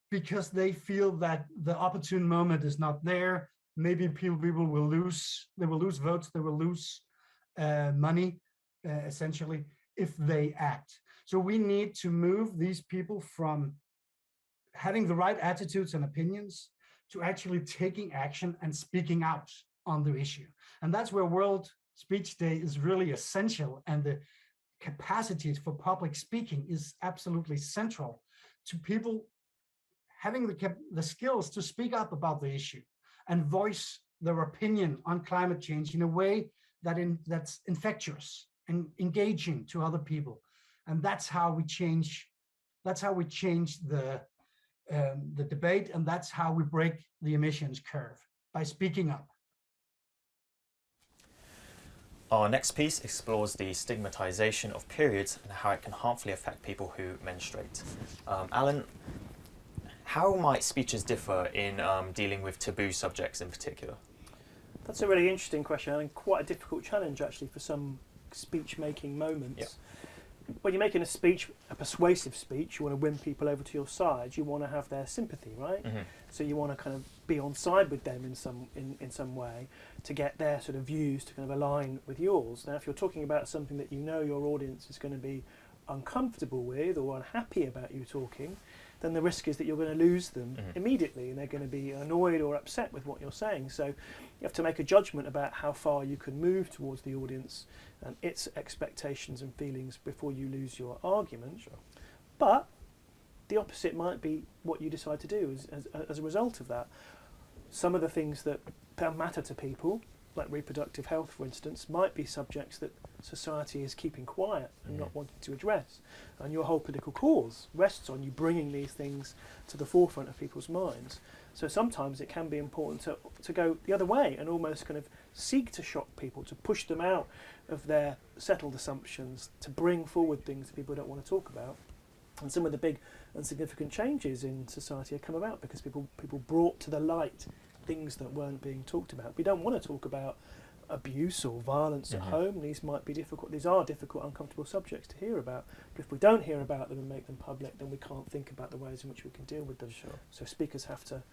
Speaker 21: because they feel that the opportune moment is not there. Maybe people will lose votes, they will lose money, essentially, if they act. So we need to move these people from having the right attitudes and opinions to actually taking action and speaking out on the issue. And that's where World Speech Day is really essential, and the capacities for public speaking is absolutely central to people having the skills to speak up about the issue and voice their opinion on climate change in a way that's infectious and engaging to other people. And that's how we change the debate, and that's how we break the emissions curve, by speaking up.
Speaker 1: Our next piece explores the stigmatization of periods and how it can harmfully affect people who menstruate. Alan, how might speeches differ in dealing with taboo subjects in particular?
Speaker 11: That's a really interesting question and quite a difficult challenge actually for some speech-making moments.
Speaker 1: Yeah.
Speaker 11: When you're making a speech, a persuasive speech, you want to win people over to your side. You want to have their sympathy, right?
Speaker 1: Mm-hmm.
Speaker 11: So you want to kind of be on side with them in some way to get their sort of views to kind of align with yours. Now, if you're talking about something that you know your audience is going to be uncomfortable with or unhappy about you talking, then the risk is that you're going to lose them immediately and they're going to be annoyed or upset with what you're saying. So you have to make a judgment about how far you can move towards the audience and its expectations and feelings before you lose your argument.
Speaker 1: Sure.
Speaker 11: But the opposite might be what you decide to do as a result of that. Some of the things that matter to people, like reproductive health, for instance, might be subjects that society is keeping quiet and not wanting to address. And your whole political cause rests on you bringing these things to the forefront of people's minds. So sometimes it can be important to go the other way and almost kind of seek to shock people, to push them out of their settled assumptions, to bring forward things that people don't want to talk about. And some of the big and significant changes in society have come about because people brought to the light things that weren't being talked about. We don't want to talk about abuse or violence at home. These might be difficult. These are difficult, uncomfortable subjects to hear about. But if we don't hear about them and make them public, then we can't think about the ways in which we can deal with them.
Speaker 1: Sure.
Speaker 11: So speakers have to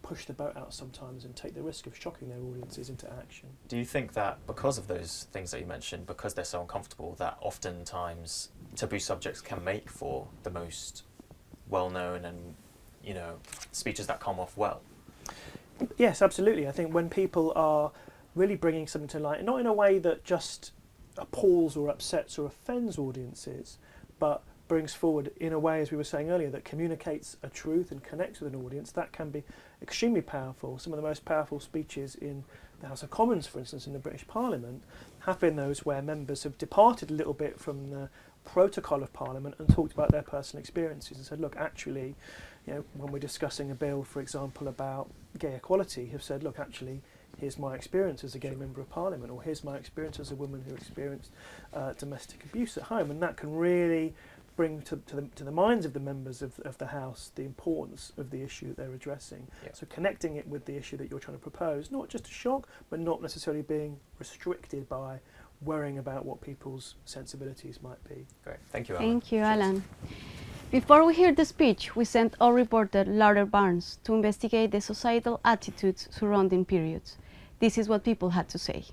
Speaker 11: push the boat out sometimes and take the risk of shocking their audiences into action.
Speaker 1: Do you think that because of those things that you mentioned, because they're so uncomfortable, that oftentimes taboo subjects can make for the most well-known and, you know, speeches that come off well?
Speaker 11: Yes, absolutely. I think when people are really bringing something to light, not in a way that just appalls or upsets or offends audiences, but brings forward in a way, as we were saying earlier, that communicates a truth and connects with an audience, that can be extremely powerful. Some of the most powerful speeches in the House of Commons, for instance, in the British Parliament, have been those where members have departed a little bit from the protocol of Parliament and talked about their personal experiences and said, look, actually, you know, when we're discussing a bill, for example, about gay equality, have said, look, actually, here's my experience as a gay member of Parliament, or here's my experience as a woman who experienced domestic abuse at home. And that can really bring to the minds of the members of the House the importance of the issue that they're addressing.
Speaker 1: Yeah.
Speaker 11: So connecting it with the issue that you're trying to propose, not just a shock, but not necessarily being restricted by worrying about what people's sensibilities might be.
Speaker 1: Great, thank you, Alan.
Speaker 2: Thank you, Alan. Before we hear the speech, we sent our reporter Laura Barnes to investigate the societal attitudes surrounding periods. This is what people had to say.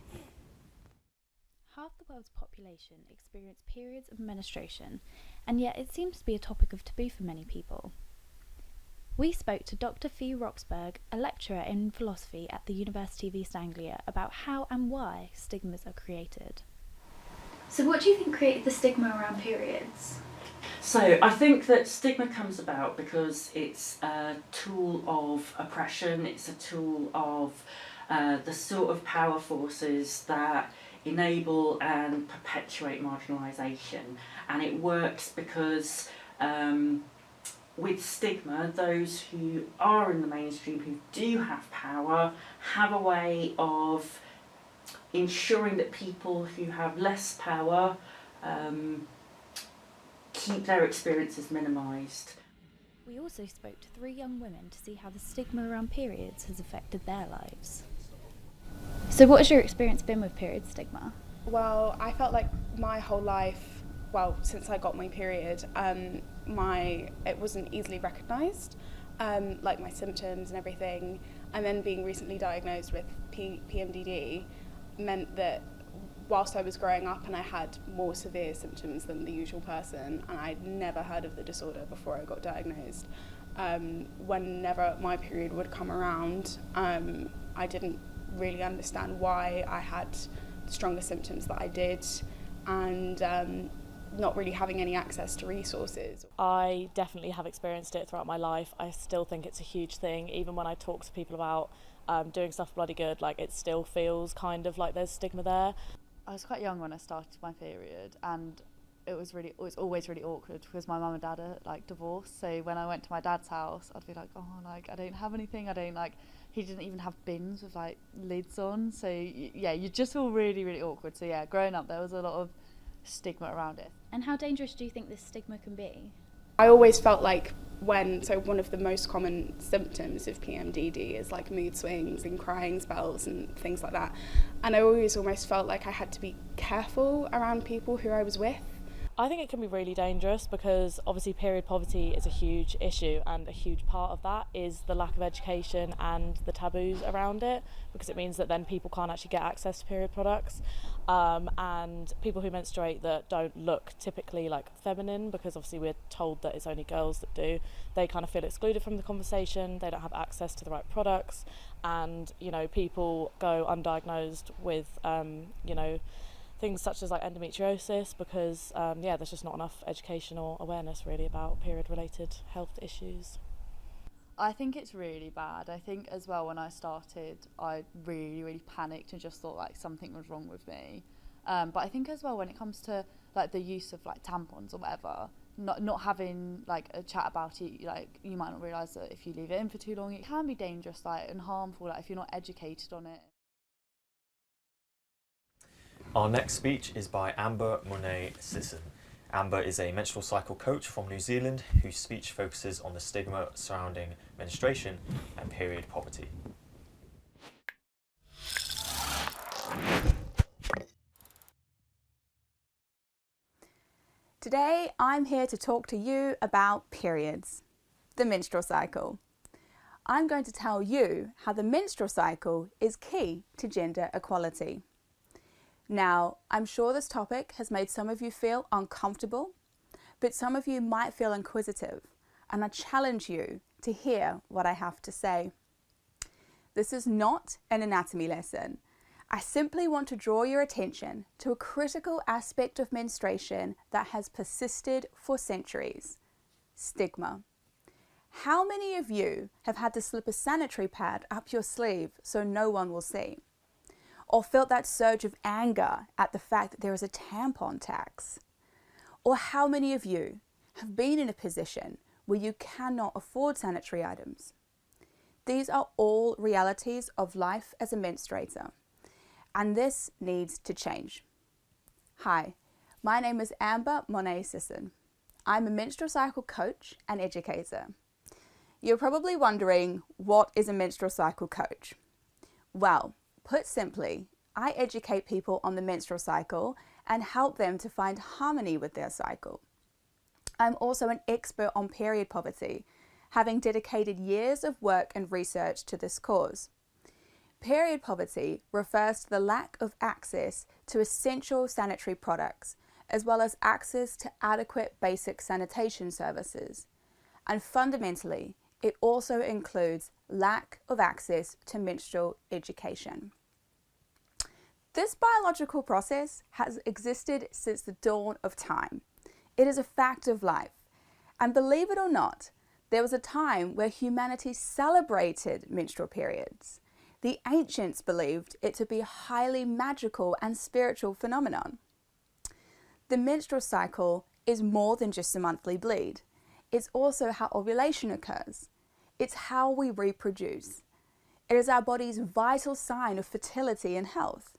Speaker 4: Half the world's population experience periods of menstruation, and yet it seems to be a topic of taboo for many people. We spoke to Dr. Fee Roxburgh, a lecturer in philosophy at the University of East Anglia, about how and why stigmas are created.
Speaker 5: So what do you think created the stigma around periods?
Speaker 22: So I think that stigma comes about because it's a tool of oppression, it's a tool of the sort of power forces that enable and perpetuate marginalisation, and it works because with stigma, those who are in the mainstream, who do have power, have a way of ensuring that people who have less power keep their experiences minimised.
Speaker 4: We also spoke to 3 young women to see how the stigma around periods has affected their lives. So what has your experience been with period stigma?
Speaker 23: Well, I felt like my whole life, well, since I got my period, it wasn't easily recognised, like my symptoms and everything, and then being recently diagnosed with PMDD meant that whilst I was growing up and I had more severe symptoms than the usual person, and I'd never heard of the disorder before I got diagnosed, whenever my period would come around, I didn't really understand why I had stronger symptoms that I did, and not really having any access to resources.
Speaker 24: I definitely have experienced it throughout my life. I still think it's a huge thing. Even when I talk to people about doing stuff bloody good, like it still feels kind of like there's stigma there.
Speaker 25: I was quite young when I started my period, and
Speaker 24: it was always really awkward because my mum and dad are like divorced. So when I went to my dad's house, I'd be like, oh, like I don't have anything. He didn't even have bins with like lids on. So yeah, you just feel really, really awkward. So yeah, growing up, there was a lot of stigma around it.
Speaker 4: And how dangerous do you think this stigma can be?
Speaker 23: I always felt like one of the most common symptoms of PMDD is like mood swings and crying spells and things like that. And I always almost felt like I had to be careful around people who I was with.
Speaker 24: I think it can be really dangerous because obviously period poverty is a huge issue, and a huge part of that is the lack of education and the taboos around it, because it means that then people can't actually get access to period products, and people who menstruate that don't look typically like feminine, because obviously we're told that it's only girls that do, they kind of feel excluded from the conversation, they don't have access to the right products, and people go undiagnosed with things such as like endometriosis because there's just not enough education or awareness really about period related health issues. I think it's really bad. I think as well when I started I really panicked and just thought like something was wrong with me, but I think as well when it comes to like the use of like tampons or whatever, not having like a chat about it, like you might not realise that if you leave it in for too long it can be dangerous and harmful if you're not educated on it.
Speaker 1: Our next speech is by Amber Monet-Sisson. Amber is a menstrual cycle coach from New Zealand whose speech focuses on the stigma surrounding menstruation and period poverty.
Speaker 6: Today I'm here to talk to you about periods, the menstrual cycle. I'm going to tell you how the menstrual cycle is key to gender equality. Now, I'm sure this topic has made some of you feel uncomfortable, but some of you might feel inquisitive, and I challenge you to hear what I have to say. This is not an anatomy lesson. I simply want to draw your attention to a critical aspect of menstruation that has persisted for centuries: stigma. How many of you have had to slip a sanitary pad up your sleeve so no one will see? Or felt that surge of anger at the fact that there is a tampon tax? Or how many of you have been in a position where you cannot afford sanitary items? These are all realities of life as a menstruator, and this needs to change. Hi, my name is Amber Monet-Sisson. I'm a menstrual cycle coach and educator. You're probably wondering, what is a menstrual cycle coach? Well, put simply, I educate people on the menstrual cycle and help them to find harmony with their cycle. I'm also an expert on period poverty, having dedicated years of work and research to this cause. Period poverty refers to the lack of access to essential sanitary products, as well as access to adequate basic sanitation services. And fundamentally, it also includes lack of access to menstrual education. This biological process has existed since the dawn of time. It is a fact of life. And believe it or not, there was a time where humanity celebrated menstrual periods. The ancients believed it to be a highly magical and spiritual phenomenon. The menstrual cycle is more than just a monthly bleed. It's also how ovulation occurs. It's how we reproduce. It is our body's vital sign of fertility and health.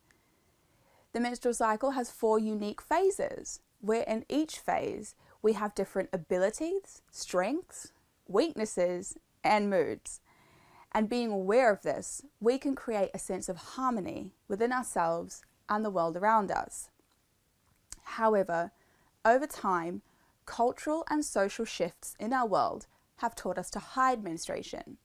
Speaker 6: The menstrual cycle has 4 unique phases, where in each phase we have different abilities, strengths, weaknesses, and moods. And being aware of this, we can create a sense of harmony within ourselves and the world around us. However, over time, cultural and social shifts in our world have taught us to hide menstruation.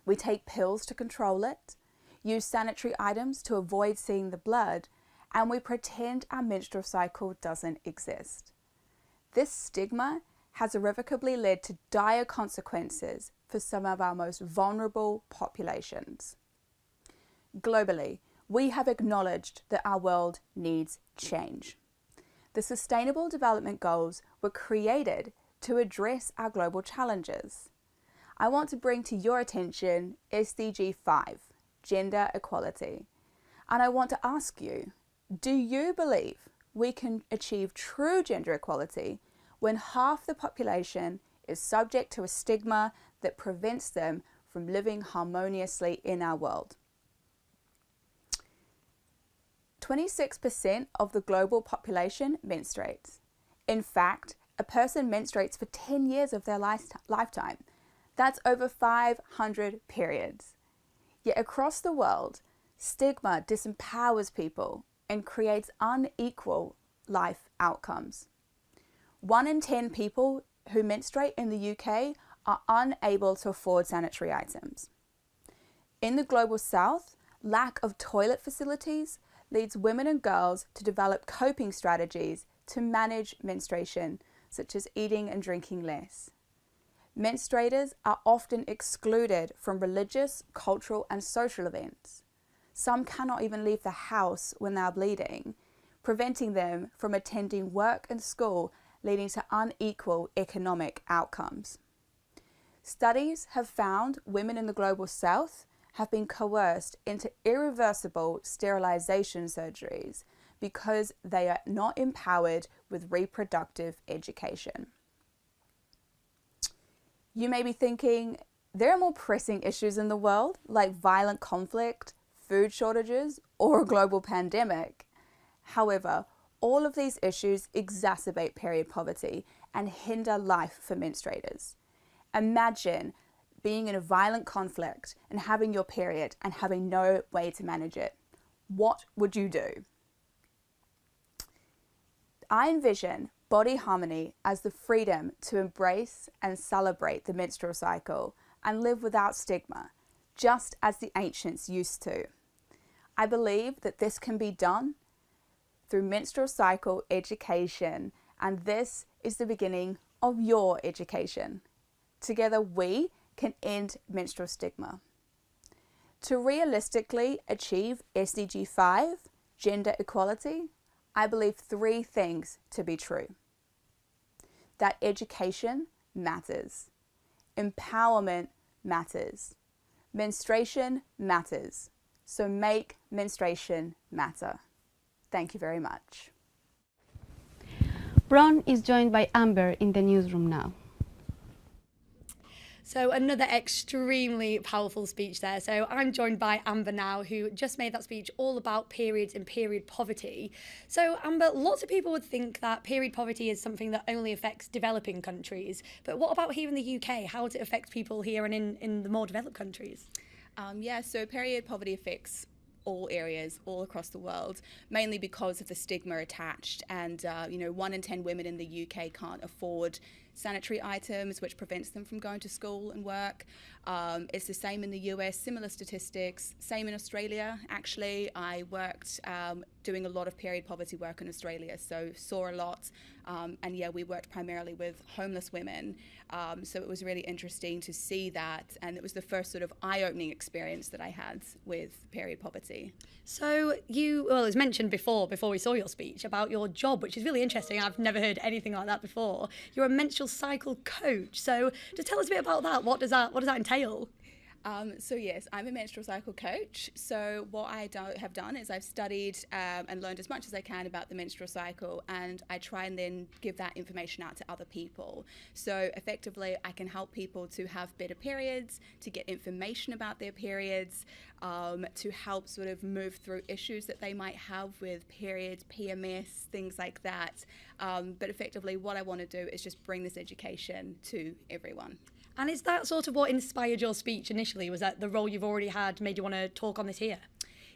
Speaker 6: We take pills to control it, use sanitary items to avoid seeing the blood, and we pretend our menstrual cycle doesn't exist. This stigma has irrevocably led to dire consequences for some of our most vulnerable populations. Globally, we have acknowledged that our world needs change. The Sustainable Development Goals were created to address our global challenges. I want to bring to your attention SDG 5, Gender Equality. And I want to ask you, do you believe we can achieve true gender equality when half the population is subject to a stigma that prevents them from living harmoniously in our world. 26% of the global population menstruates. In fact, a person menstruates for 10 years of their lifetime. That's over 500 periods. Yet across the world, stigma disempowers people and creates unequal life outcomes. 1 in 10 people who menstruate in the UK are unable to afford sanitary items. In the global south, lack of toilet facilities leads women and girls to develop coping strategies to manage menstruation, such as eating and drinking less. Menstruators are often excluded from religious, cultural and social events. Some cannot even leave the house when they are bleeding, preventing them from attending work and school, leading to unequal economic outcomes. Studies have found women in the global south have been coerced into irreversible sterilization surgeries because they are not empowered with reproductive education. You may be thinking, there are more pressing issues in the world, like violent conflict, food shortages, or a global pandemic. However, all of these issues exacerbate period poverty and hinder life for menstruators. Imagine being in a violent conflict and having your period and having no way to manage it. What would you do? I envision body harmony as the freedom to embrace and celebrate the menstrual cycle and live without stigma, just as the ancients used to. I believe that this can be done through menstrual cycle education, and this is the beginning of your education. Together we can end menstrual stigma. To realistically achieve SDG 5, gender equality, I believe 3 things to be true. That education matters, empowerment matters, menstruation matters, so make menstruation matter. Thank you very much.
Speaker 2: Ron is joined by Amber in the newsroom now.
Speaker 3: So another extremely powerful speech there. So I'm joined by Amber now, who just made that speech all about periods and period poverty. So Amber, lots of people would think that period poverty is something that only affects developing countries. But what about here in the UK? How does it affect people here and in the more developed countries?
Speaker 6: Yeah, so period poverty affects all areas, all across the world, mainly because of the stigma attached. And, 1 in 10 women in the UK can't afford sanitary items, which prevents them from going to school and work. It's the same in the US, similar statistics, same in Australia. Actually, I worked doing a lot of period poverty work in Australia, so saw a lot. And yeah, we worked primarily with homeless women. So it was really interesting to see that. And it was the first sort of eye-opening experience that I had with period poverty.
Speaker 3: So it was mentioned before we saw your speech about your job, which is really interesting. I've never heard anything like that before. You're a menstrual cycle coach. So just tell us a bit about that. What does that entail?
Speaker 6: So yes, I'm a menstrual cycle coach. So what I have done is I've studied and learned as much as I can about the menstrual cycle, and I try and then give that information out to other people. So effectively, I can help people to have better periods, to get information about their periods, to help sort of move through issues that they might have with periods, PMS, things like that. But effectively, what I want to do is just bring this education to everyone.
Speaker 3: And is that sort of what inspired your speech initially? Was that the role you've already had made you want to talk on this here?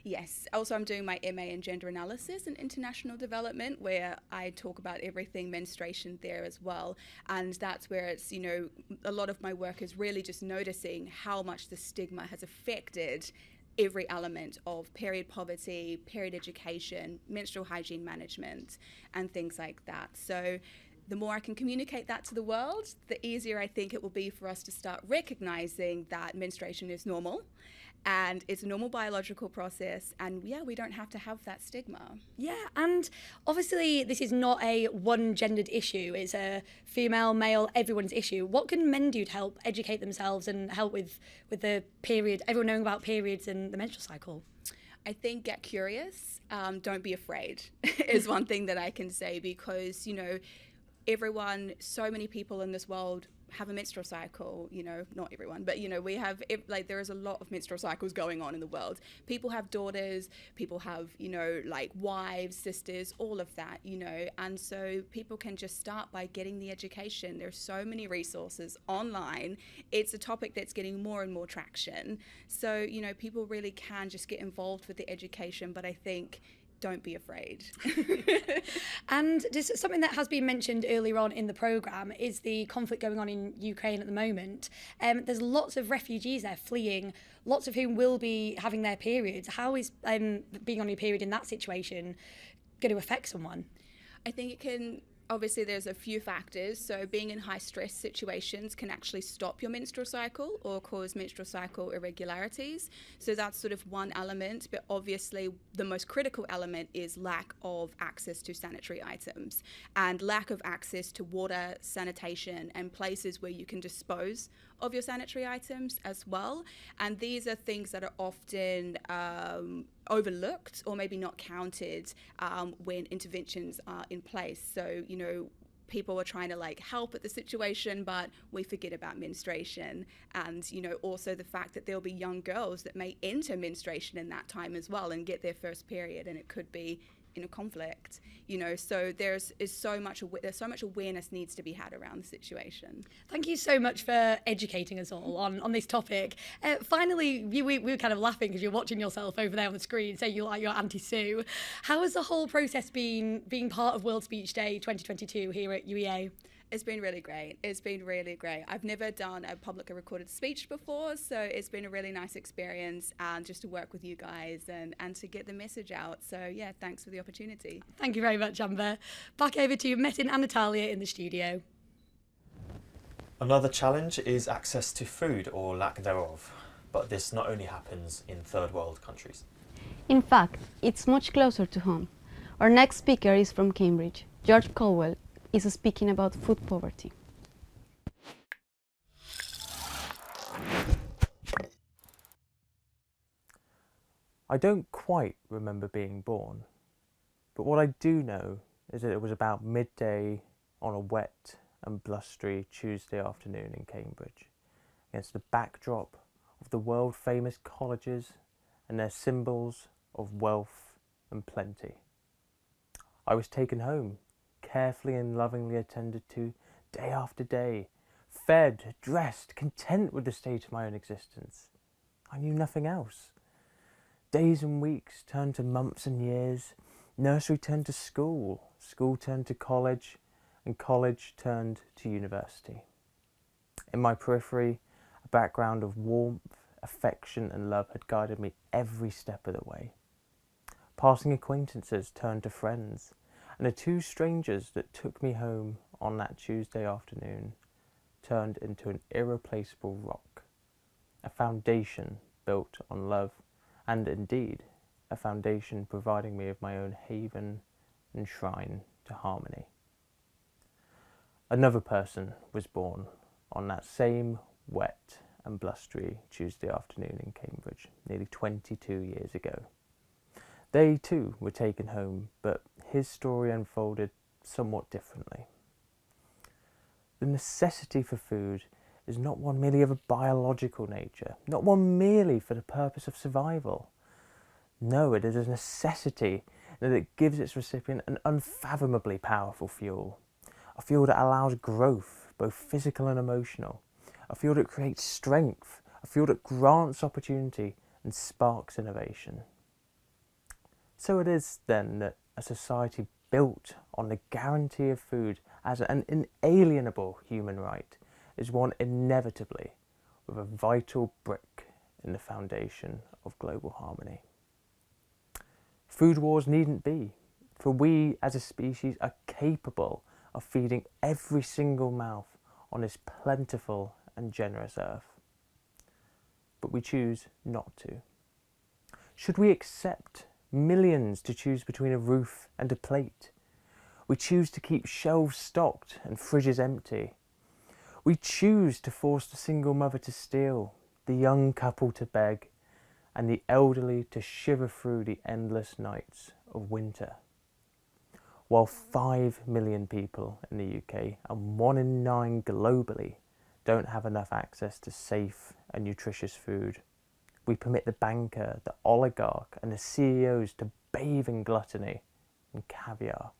Speaker 6: Yes. Also, I'm doing my MA in Gender Analysis and International Development, where I talk about everything menstruation there as well. And that's where it's, a lot of my work is really just noticing how much the stigma has affected every element of period poverty, period education, menstrual hygiene management, and things like that. So the more I can communicate that to the world, the easier I think it will be for us to start recognizing that menstruation is normal and it's a normal biological process, and yeah, we don't have to have that stigma.
Speaker 3: Yeah, and obviously this is not a one-gendered issue. It's a female, male, everyone's issue. What can men do to help educate themselves and help with the period, everyone knowing about periods and the menstrual cycle?
Speaker 6: I think get curious. Don't be afraid is one thing that I can say, because, you know, so many people in this world have a menstrual cycle, you know, not everyone, but, you know, there is a lot of menstrual cycles going on in the world. People have daughters, people have, you know, like wives, sisters, all of that, you know, and so people can just start by getting the education. There's so many resources online. It's a topic that's getting more and more traction. So, you know, people really can just get involved with the education, but I think don't be afraid.
Speaker 3: And just something that has been mentioned earlier on in the programme is the conflict going on in Ukraine at the moment. There's lots of refugees there fleeing, lots of whom will be having their periods. How is being on your period in that situation going to affect someone?
Speaker 6: I think it can, obviously there's a few factors. So being in high stress situations can actually stop your menstrual cycle or cause menstrual cycle irregularities. So that's sort of one element, but obviously the most critical element is lack of access to sanitary items and lack of access to water, sanitation, and places where you can dispose of your sanitary items as well. And these are things that are often overlooked or maybe not counted when interventions are in place. So, you know, people are trying to like help at the situation, but we forget about menstruation. And, you know, also the fact that there'll be young girls that may enter menstruation in that time as well and get their first period, and it could be in a conflict, you know, so there's so much awareness needs to be had around the situation.
Speaker 3: Thank you so much for educating us all on this topic. Finally, we were kind of laughing because you're watching yourself over there on the screen, say you like your Auntie Sue. How has the whole process been being part of World Speech Day 2022 here at UEA?
Speaker 6: It's been really great. It's been really great. I've never done a public recorded speech before, so it's been a really nice experience, and just to work with you guys and to get the message out. So yeah, thanks for the opportunity.
Speaker 3: Thank you very much, Amber. Back over to Metin and Natalia in the studio.
Speaker 1: Another challenge is access to food or lack thereof, but this not only happens in third world countries.
Speaker 2: In fact, it's much closer to home. Our next speaker is from Cambridge. George Colwell is speaking about food poverty.
Speaker 7: I don't quite remember being born, but what I do know is that it was about midday on a wet and blustery Tuesday afternoon in Cambridge, against the backdrop of the world-famous colleges and their symbols of wealth and plenty. I was taken home, carefully and lovingly attended to day after day, fed, dressed, content with the state of my own existence. I knew nothing else. Days and weeks turned to months and years, nursery turned to school, school turned to college, and college turned to university. In my periphery, a background of warmth, affection and love had guided me every step of the way. Passing acquaintances turned to friends, and the two strangers that took me home on that Tuesday afternoon turned into an irreplaceable rock, a foundation built on love, and indeed a foundation providing me with my own haven and shrine to harmony. Another person was born on that same wet and blustery Tuesday afternoon in Cambridge, nearly 22 years ago. They too were taken home, but his story unfolded somewhat differently. The necessity for food is not one merely of a biological nature, not one merely for the purpose of survival. No, it is a necessity that it gives its recipient an unfathomably powerful fuel, a fuel that allows growth, both physical and emotional, a fuel that creates strength, a fuel that grants opportunity and sparks innovation. So it is then that a society built on the guarantee of food as an inalienable human right is one inevitably with a vital brick in the foundation of global harmony. Food wars needn't be, for we as a species are capable of feeding every single mouth on this plentiful and generous earth. But we choose not to. Should we accept millions to choose between a roof and a plate? We choose to keep shelves stocked and fridges empty. We choose to force the single mother to steal, the young couple to beg, and the elderly to shiver through the endless nights of winter. While 5 million people in the UK and 1 in 9 globally don't have enough access to safe and nutritious food, we permit the banker, the oligarch and the CEOs to bathe in gluttony and caviar.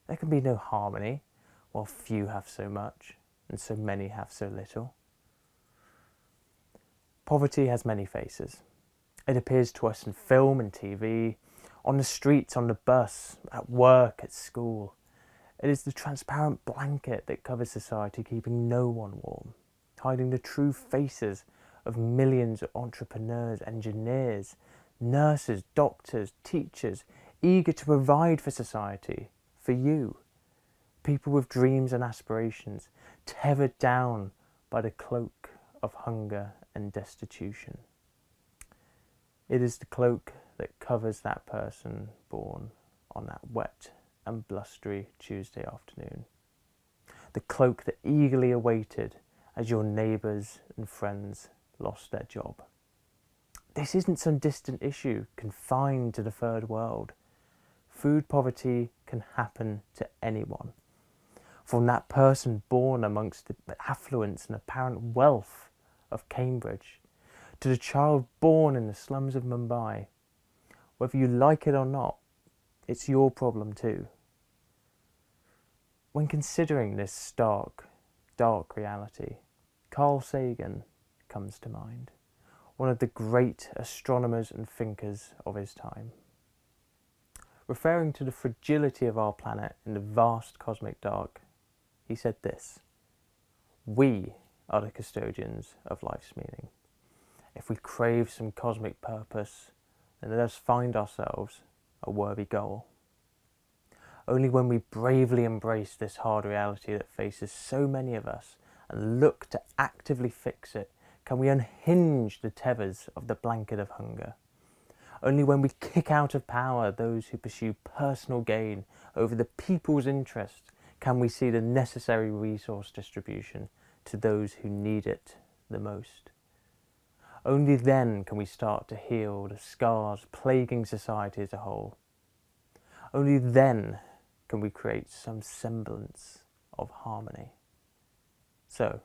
Speaker 7: There can be no harmony while few have so much and so many have so little. Poverty has many faces. It appears to us in film and TV, on the streets, on the bus, at work, at school. It is the transparent blanket that covers society, keeping no one warm, hiding the true faces of millions of entrepreneurs, engineers, nurses, doctors, teachers, eager to provide for society, for you. People with dreams and aspirations, tethered down by the cloak of hunger and destitution. It is the cloak that covers that person born on that wet and blustery Tuesday afternoon. The cloak that eagerly awaited as your neighbours and friends lost their job. This isn't some distant issue confined to the third world. Food poverty can happen to anyone. From that person born amongst the affluence and apparent wealth of Cambridge, to the child born in the slums of Mumbai. Whether you like it or not, it's your problem too. When considering this stark, dark reality, Carl Sagan comes to mind, one of the great astronomers and thinkers of his time. Referring to the fragility of our planet in the vast cosmic dark, he said this: "We are the custodians of life's meaning. If we crave some cosmic purpose, then let us find ourselves a worthy goal. Only when we bravely embrace this hard reality that faces so many of us and look to actively fix it, can we unhinge the tethers of the blanket of hunger. Only when we kick out of power those who pursue personal gain over the people's interest can we see the necessary resource distribution to those who need it the most. Only then can we start to heal the scars plaguing society as a whole. Only then can we create some semblance of harmony." So,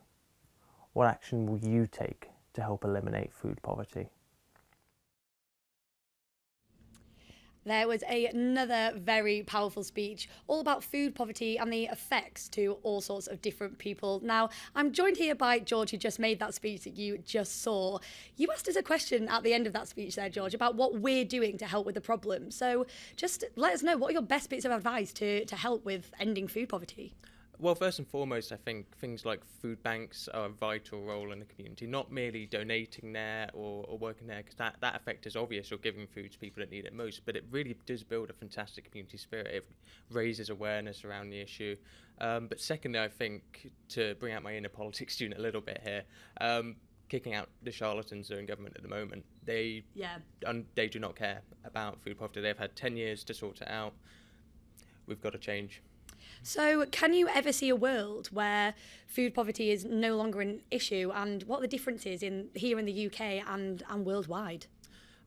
Speaker 7: what action will you take to help eliminate food poverty?
Speaker 3: There was another very powerful speech all about food poverty and the effects to all sorts of different people. Now, I'm joined here by George, who just made that speech that you just saw. You asked us a question at the end of that speech there, George, about what we're doing to help with the problem. So just let us know, what are your best bits of advice to help with ending food poverty?
Speaker 8: Well, first and foremost, I think things like food banks are a vital role in the community, not merely donating there or working there, because that effect is obvious, or giving food to people that need it most, but it really does build a fantastic community spirit. It raises awareness around the issue. But secondly, I think, to bring out my inner politics student a little bit here, kicking out the charlatans that are in government at the moment, they do not care about food poverty. They've had 10 years to sort it out. We've got to change.
Speaker 3: So can you ever see a world where food poverty is no longer an issue, and what the difference is here in the UK and worldwide?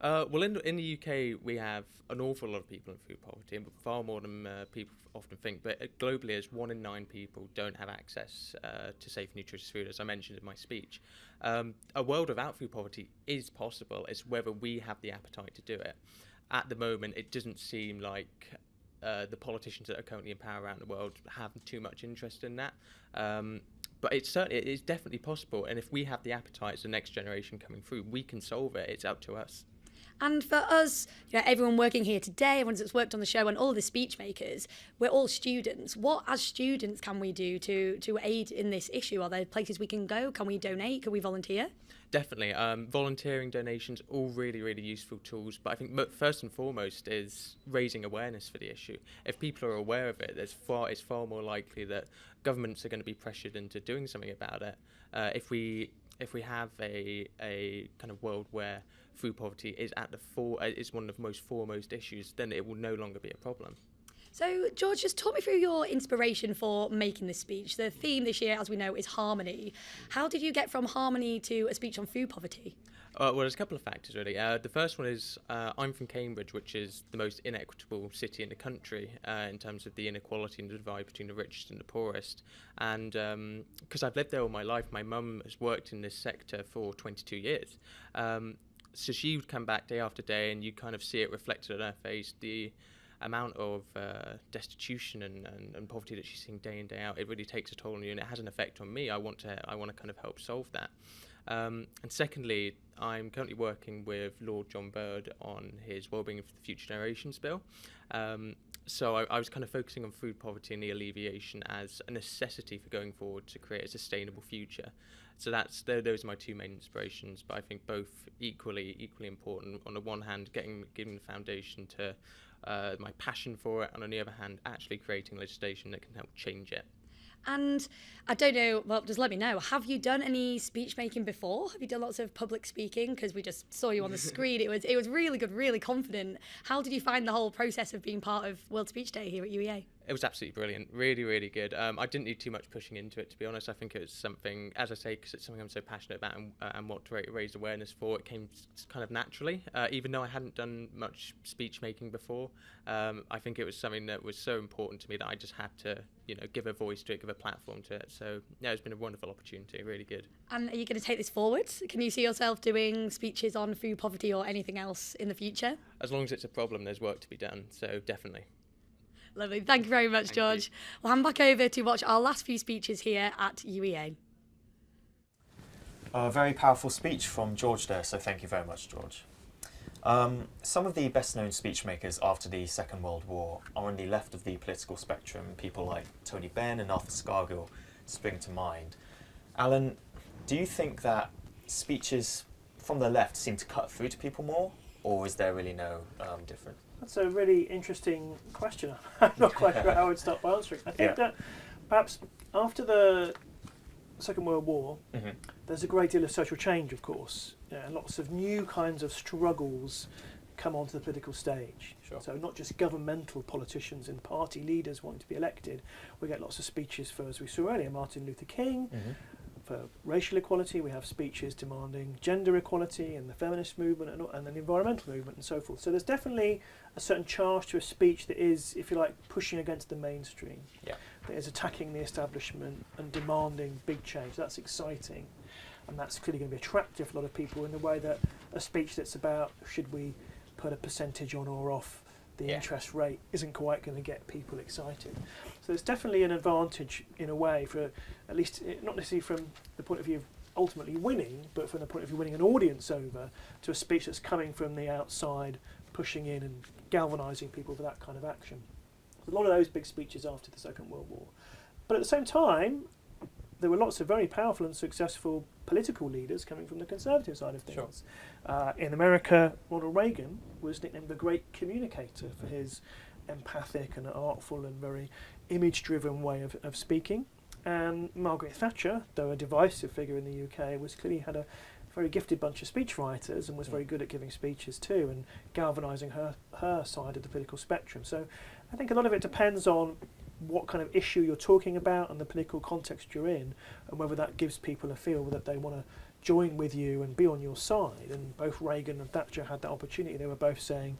Speaker 8: Well, in the UK, we have an awful lot of people in food poverty, and far more than people often think. But globally, as 1 in 9 people don't have access to safe, nutritious food, as I mentioned in my speech. A world without food poverty is possible. It's whether we have the appetite to do it. At the moment, it doesn't seem like the politicians that are currently in power around the world have too much interest in that. But it is definitely possible. And if we have the appetite as the next generation coming through, we can solve it. It's up to us.
Speaker 3: And for us, everyone working here today, everyone that's worked on the show, and all the speech makers, we're all students. What, as students, can we do to aid in this issue? Are there places we can go? Can we donate? Can we volunteer?
Speaker 8: Definitely. Volunteering, donations, all really, really useful tools. But I think first and foremost is raising awareness for the issue. If people are aware of it, it's far more likely that governments are going to be pressured into doing something about it. If we have a kind of world where food poverty is is one of the most foremost issues, then it will no longer be a problem.
Speaker 3: So, George, just talk me through your inspiration for making this speech. The theme this year, as we know, is harmony. How did you get from harmony to a speech on food poverty?
Speaker 8: Well, there's a couple of factors, really. The first one is I'm from Cambridge, which is the most inequitable city in the country in terms of the inequality and the divide between the richest and the poorest. And because I've lived there all my life, my mum has worked in this sector for 22 years. So she would come back day after day, and you kind of see it reflected on her face, the amount of destitution and poverty that she's seeing day in, day out. It really takes a toll on you, and it has an effect on me. I want to kind of help solve that. And secondly, I'm currently working with Lord John Bird on his Wellbeing for the Future Generations bill. So I was kind of focusing on food poverty and the alleviation as a necessity for going forward to create a sustainable future. So those are my two main inspirations, but I think both equally important. On the one hand, giving the foundation to my passion for it, and on the other hand, actually creating legislation that can help change it.
Speaker 3: And I don't know, well, just let me know, have you done any speech making before? Have you done lots of public speaking? Because we just saw you on the screen. It was really good, really confident. How did you find the whole process of being part of World Speech Day here at UEA?
Speaker 8: It was absolutely brilliant, really, really good. I didn't need too much pushing into it, to be honest. I think it was something, as I say, because it's something I'm so passionate about and want to raise awareness for, it came kind of naturally. Even though I hadn't done much speech making before, I think it was something that was so important to me that I just had to, give a voice to it, give a platform to it. So, yeah, it's been a wonderful opportunity, really good.
Speaker 3: And are you going to take this forward? Can you see yourself doing speeches on food poverty or anything else in the future?
Speaker 8: As long as it's a problem, there's work to be done, so definitely.
Speaker 3: Lovely. Thank you very much, George. We'll hand back over to watch our last few speeches here at UEA.
Speaker 1: A very powerful speech from George there, so thank you very much, George. Some of the best-known speech makers after the Second World War are on the left of the political spectrum. People like Tony Benn and Arthur Scargill spring to mind. Alan, do you think that speeches from the left seem to cut through to people more, or is there really no difference?
Speaker 11: That's a really interesting question. I'm not quite sure how I would start by answering. I think that perhaps after the Second World War, there's a great deal of social change, of course. Lots of new kinds of struggles come onto the political stage. Sure. So not just governmental politicians and party leaders wanting to be elected. We get lots of speeches for, as we saw earlier, Martin Luther King. For racial equality, we have speeches demanding gender equality and the feminist movement and the environmental movement and so forth. So there's definitely a certain charge to a speech that is, if you like, pushing against the mainstream. That is attacking the establishment and demanding big change. That's exciting. And that's clearly going to be attractive for a lot of people in the way that a speech that's about should we put a percentage on or off the interest rate isn't quite going to get people excited. So there's definitely an advantage in a way for, at least not necessarily from the point of view of ultimately winning, but from the point of view of winning an audience over to a speech that's coming from the outside, pushing in and galvanising people for that kind of action. There's a lot of those big speeches after the Second World War. But at the same time, there were lots of very powerful and successful political leaders coming from the conservative side of things. In America, Ronald Reagan was nicknamed the Great Communicator for his empathic and artful and very image-driven way of speaking. And Margaret Thatcher, though a divisive figure in the UK, was clearly had a very gifted bunch of speechwriters and was very good at giving speeches too and galvanising her side of the political spectrum. So I think a lot of it depends on what kind of issue you're talking about and the political context you're in, and whether that gives people a feel that they want to join with you and be on your side. And both Reagan and Thatcher had that opportunity. They were both saying,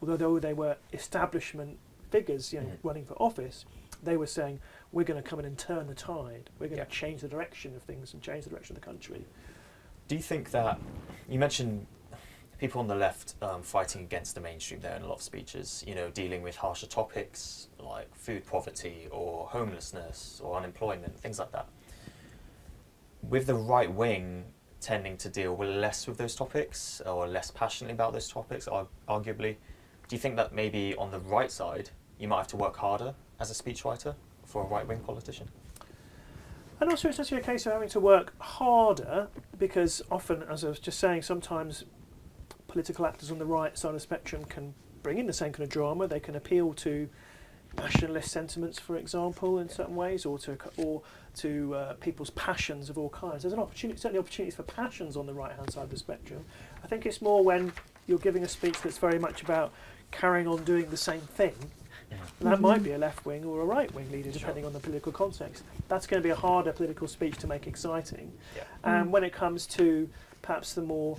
Speaker 11: although they were establishment figures, running for office, they were saying, we're going to come in and turn the tide. We're going to change the direction of things and change the direction of the country.
Speaker 1: Do you think that, you mentioned people on the left fighting against the mainstream there in a lot of speeches, dealing with harsher topics like food poverty or homelessness or unemployment, things like that. With the right wing tending to deal less with those topics or less passionately about those topics, arguably, do you think that maybe on the right side you might have to work harder as a speechwriter for a right-wing politician?
Speaker 11: And also it's actually a case of having to work harder because often, as I was just saying, sometimes political actors on the right side of the spectrum can bring in the same kind of drama. They can appeal to nationalist sentiments, for example, in certain ways, or to people's passions of all kinds. There's certainly opportunities for passions on the right-hand side of the spectrum. I think it's more when you're giving a speech that's very much about carrying on doing the same thing. That might be a left-wing or a right-wing leader, depending on the political context. That's going to be a harder political speech to make exciting. And when it comes to perhaps the more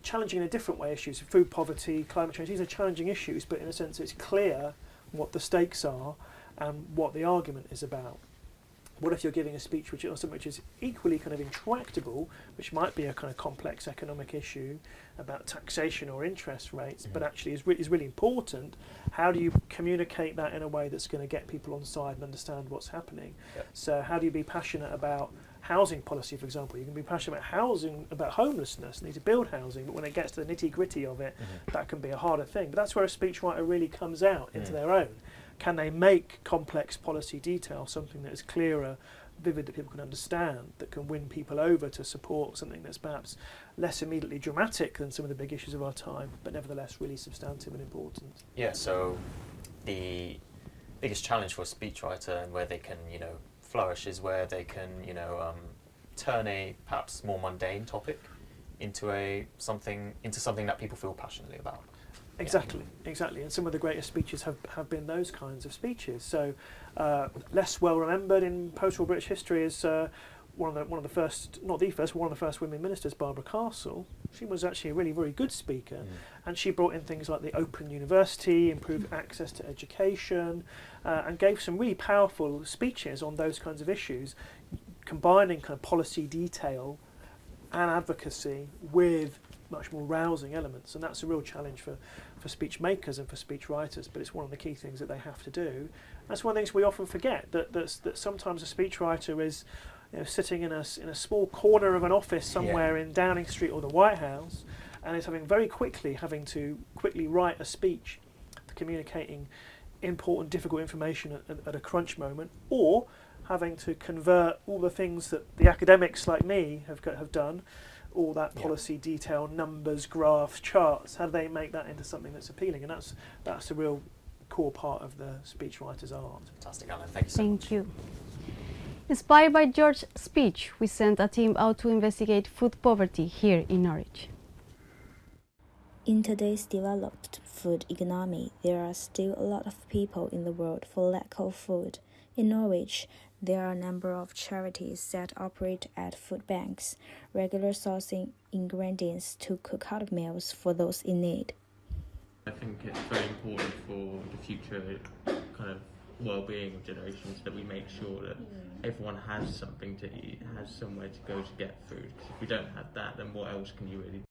Speaker 11: challenging in a different way issues, food poverty, climate change. These are challenging issues, but in a sense it's clear what the stakes are and what the argument is about. What if you're giving a speech which is equally kind of intractable, which might be a kind of complex economic issue about taxation or interest rates, but actually is really important? How do you communicate that in a way that's going to get people on side and understand what's happening? Yep. So how do you be passionate about housing policy, for example? You can be passionate about housing, about homelessness, need to build housing, but when it gets to the nitty-gritty of it, that can be a harder thing. But that's where a speechwriter really comes out into their own. Can they make complex policy detail something that is clearer, vivid, that people can understand, that can win people over to support something that's perhaps less immediately dramatic than some of the big issues of our time, but nevertheless really substantive and important?
Speaker 1: Yeah, so the biggest challenge for a speechwriter and where they can, flourish is where they can, turn a perhaps more mundane topic into something that people feel passionately about.
Speaker 11: Exactly. And some of the greatest speeches have been those kinds of speeches. So less well remembered in post-war British history is one of the first, not the first, one of the first women ministers, Barbara Castle. She was actually a really very good speaker, and she brought in things like the Open University, improved access to education, and gave some really powerful speeches on those kinds of issues, combining kind of policy detail and advocacy with much more rousing elements. And that's a real challenge for speech makers and for speech writers, but it's one of the key things that they have to do. That's one of the things we often forget, that sometimes a speech writer is sitting in a small corner of an office somewhere in Downing Street or the White House, and is having to quickly write a speech communicating important, difficult information at a crunch moment, or having to convert all the things that the academics like me have done, all that policy detail, numbers, graphs, charts. How do they make that into something that's appealing? And that's a real core part of the speechwriter's art.
Speaker 1: Fantastic, Alan. Thank you so much.
Speaker 2: Thank you. Inspired by George's speech, we sent a team out to investigate food poverty here in Norwich.
Speaker 9: In today's developed food economy, there are still a lot of people in the world for lack of food. In Norwich, there are a number of charities that operate at food banks, regular sourcing ingredients to cook hot meals for those in need.
Speaker 8: I think it's very important for the future kind of well-being of generations that we make sure that everyone has something to eat, has somewhere to go to get food. Because if we don't have that, then what else can you really do?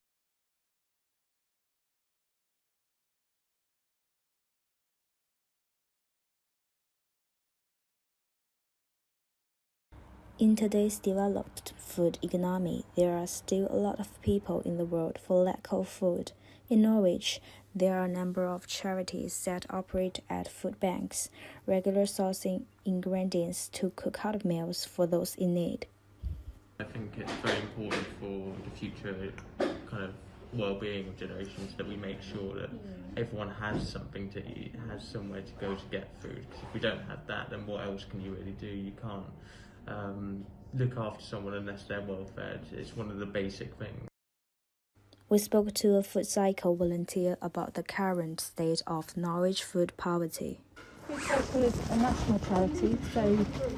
Speaker 9: In today's developed food economy, there are still a lot of people in the world for lack of food. In Norwich, there are a number of charities that operate at food banks, regular sourcing ingredients to cook hot meals for those in need.
Speaker 8: I think it's very important for the future kind of well-being of generations that we make sure that everyone has something to eat, has somewhere to go to get food. Because if we don't have that, then what else can you really do? You can't look after someone unless they're well fed. It's one of the basic things.
Speaker 9: We spoke to a food cycle volunteer about the current state of Norwich food poverty.
Speaker 10: Food Cycle is a national charity, so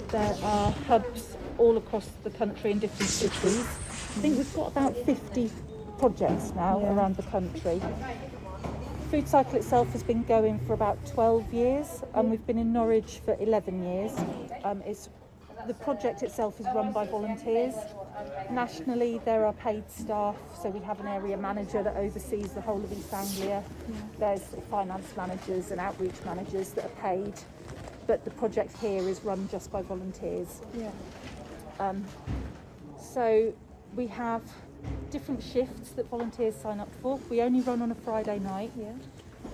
Speaker 10: there are hubs all across the country in different cities. I think we've got about 50 projects now around the country. Food Cycle itself has been going for about 12 years, and we've been in Norwich for 11 years. The project itself is run by volunteers. Nationally, there are paid staff, so we have an area manager that oversees the whole of East Anglia. There's finance managers and outreach managers that are paid, but the project here is run just by volunteers. So we have different shifts that volunteers sign up for. We only run on a Friday night.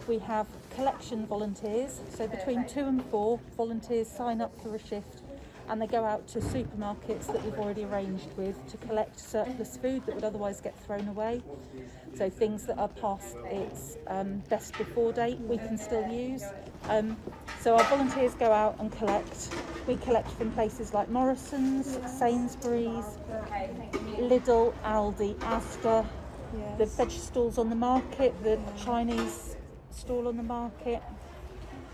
Speaker 10: We have collection volunteers, so between 2 and 4 volunteers sign up for a shift, and they go out to supermarkets that we've already arranged with to collect surplus food that would otherwise get thrown away. So things that are past its best before date we can still use. So our volunteers go out and collect. We collect from places like Morrison's, Sainsbury's, Lidl, Aldi, Asda, the veg stalls on the market, the Chinese stall on the market.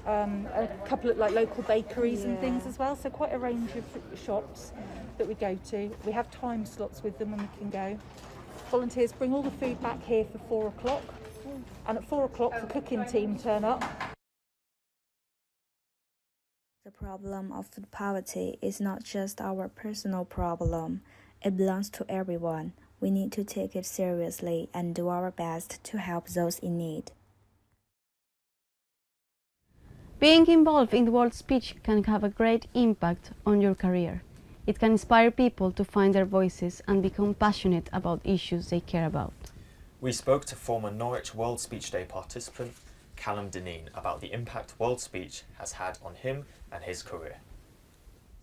Speaker 10: A couple of local bakeries and things as well, so quite a range of shops that we go to. We have time slots with them when we can go. volunteers bring all the food back here for 4 o'clock, and at 4 o'clock the cooking team turn up.
Speaker 9: The problem of food poverty is not just our personal problem. It belongs to everyone. We need to take it seriously and do our best to help those in need.
Speaker 2: Being involved in the World Speech can have a great impact on your career. It can inspire people to find their voices and become passionate about issues they care about.
Speaker 1: We spoke to former Norwich World Speech Day participant Callum Dineen about the impact World Speech has had on him and his career.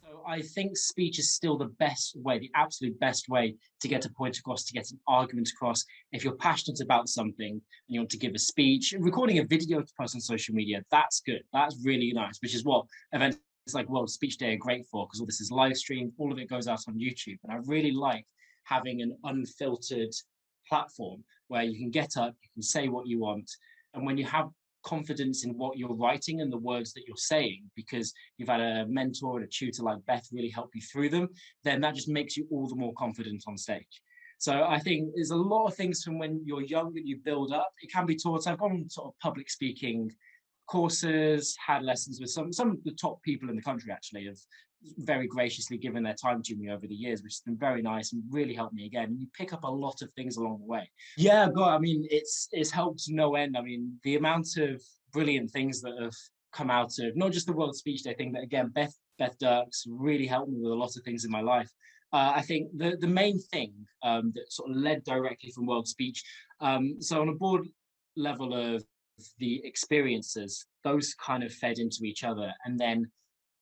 Speaker 12: So I think speech is still the best way, the absolute best way to get a point across, to get an argument across. If you're passionate about something and you want to give a speech, recording a video to post on social media, that's good. That's really nice, which is what events like World Speech Day are great for, because all this is live streamed, all of it goes out on YouTube. And I really like having an unfiltered platform where you can get up, you can say what you want. And when you have confidence in what you're writing and the words that you're saying, because you've had a mentor and a tutor like Beth really help you through them, then that just makes you all the more confident on stage. So I think there's a lot of things from when you're young that you build up. It can be taught. I've gone on sort of public speaking courses, had lessons with some of the top people in the country actually have very graciously given their time to me over the years, which has been very nice and really helped me again. You pick up a lot of things along the way. Yeah, God, I mean, it's helped no end. I mean, the amount of brilliant things that have come out of not just the World Speech Day thing, but again, Beth Dirks really helped me with a lot of things in my life. I think the main thing that sort of led directly from World Speech, so on a board level of the experiences, those kind of fed into each other. And then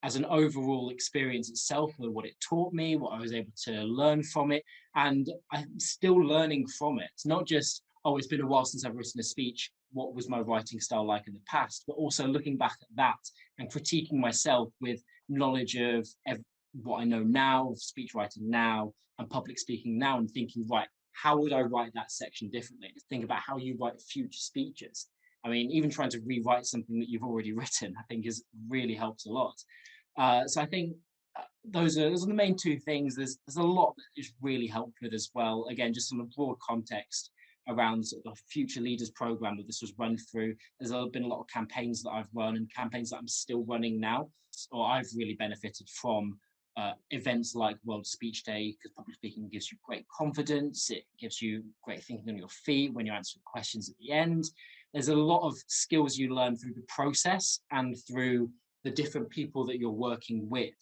Speaker 12: as an overall experience itself, what it taught me, what I was able to learn from it, and I'm still learning from it. It's not just, oh, it's been a while since I've written a speech, what was my writing style like in the past, but also looking back at that and critiquing myself with knowledge of what I know now, of speech writing now, and public speaking now, and thinking, right, how would I write that section differently? Think about how you write future speeches. I mean, even trying to rewrite something that you've already written, I think has really helped a lot. So I think those are the main two things. There's a lot that is really helped with as well. Again, just on a broad context around sort of the Future Leaders program that this was run through. There's been a lot of campaigns that I've run and campaigns that I'm still running now, or I've really benefited from events like World Speech Day, because public speaking gives you great confidence. It gives you great thinking on your feet when you're answering questions at the end. There's a lot of skills you learn through the process and through the different people that you're working with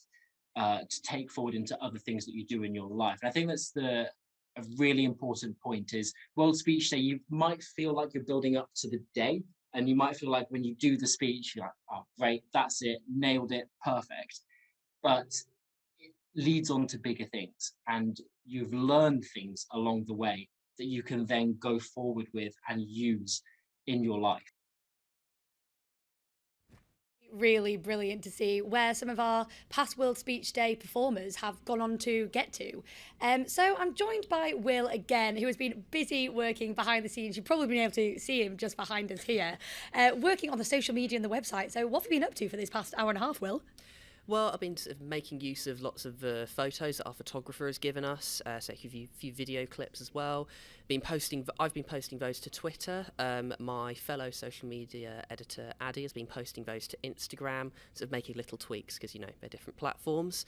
Speaker 12: to take forward into other things that you do in your life. And I think that's a really important point is World Speech Day, you might feel like you're building up to the day, and you might feel like when you do the speech, you're like, oh, great, that's it, nailed it, perfect. But it leads on to bigger things, and you've learned things along the way that you can then go forward with and use in your life.
Speaker 3: Really brilliant to see where some of our past World Speech Day performers have gone on to get to. So I'm joined by Will again, who has been busy working behind the scenes. You've probably been able to see him just behind us here, working on the social media and the website. So what have you been up to for this past hour and a half, Will?
Speaker 13: Well, I've been sort of making use of lots of photos that our photographer has given us, so a few video clips as well. I've been posting those to Twitter. My fellow social media editor, Addy, has been posting those to Instagram, sort of making little tweaks because, you know, they're different platforms.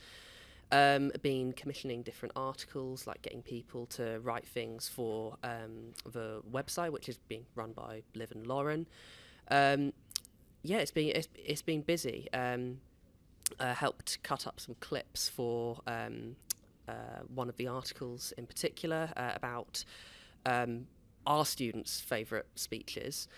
Speaker 13: Been commissioning different articles, like getting people to write things for the website, which is being run by Liv and Lauren. Yeah, it's been busy. Helped cut up some clips for one of the articles in particular about our students' favourite speeches.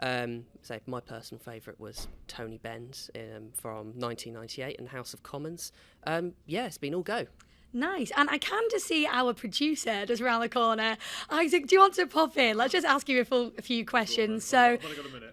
Speaker 13: So my personal favourite was Tony Benn's from 1998 in the House of Commons. Yeah, it's been all go.
Speaker 3: Nice. And I can just see our producer just around the corner. Isaac, do you want to pop in? Let's just ask you a few questions. So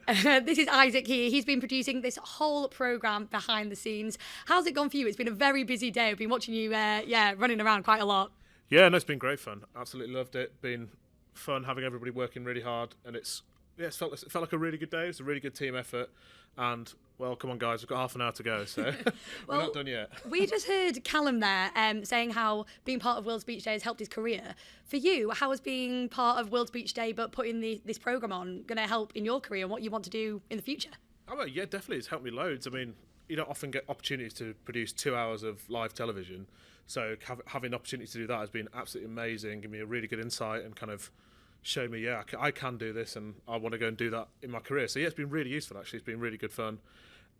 Speaker 3: this is Isaac here. He's been producing this whole programme behind the scenes. How's it gone for you? It's been a very busy day. I've been watching you running around quite a lot.
Speaker 14: Yeah, no, it's been great fun. Absolutely loved it. Been fun having everybody working really hard, and it's Yeah, it felt like a really good day. It was a really good team effort, and well, come on guys, we've got half an hour to go, so we're not done yet.
Speaker 3: We just heard Callum there saying how being part of World Speech Day has helped his career. For you, how has being part of World Speech Day but putting this programme on going to help in your career and what you want to do in the future?
Speaker 14: Oh, well, yeah, definitely. It's helped me loads. I mean, you don't often get opportunities to produce 2 hours of live television, so having the opportunity to do that has been absolutely amazing, given me a really good insight and kind of showed me, yeah, I can do this and I want to go and do that in my career. So yeah, it's been really useful actually. It's been really good fun,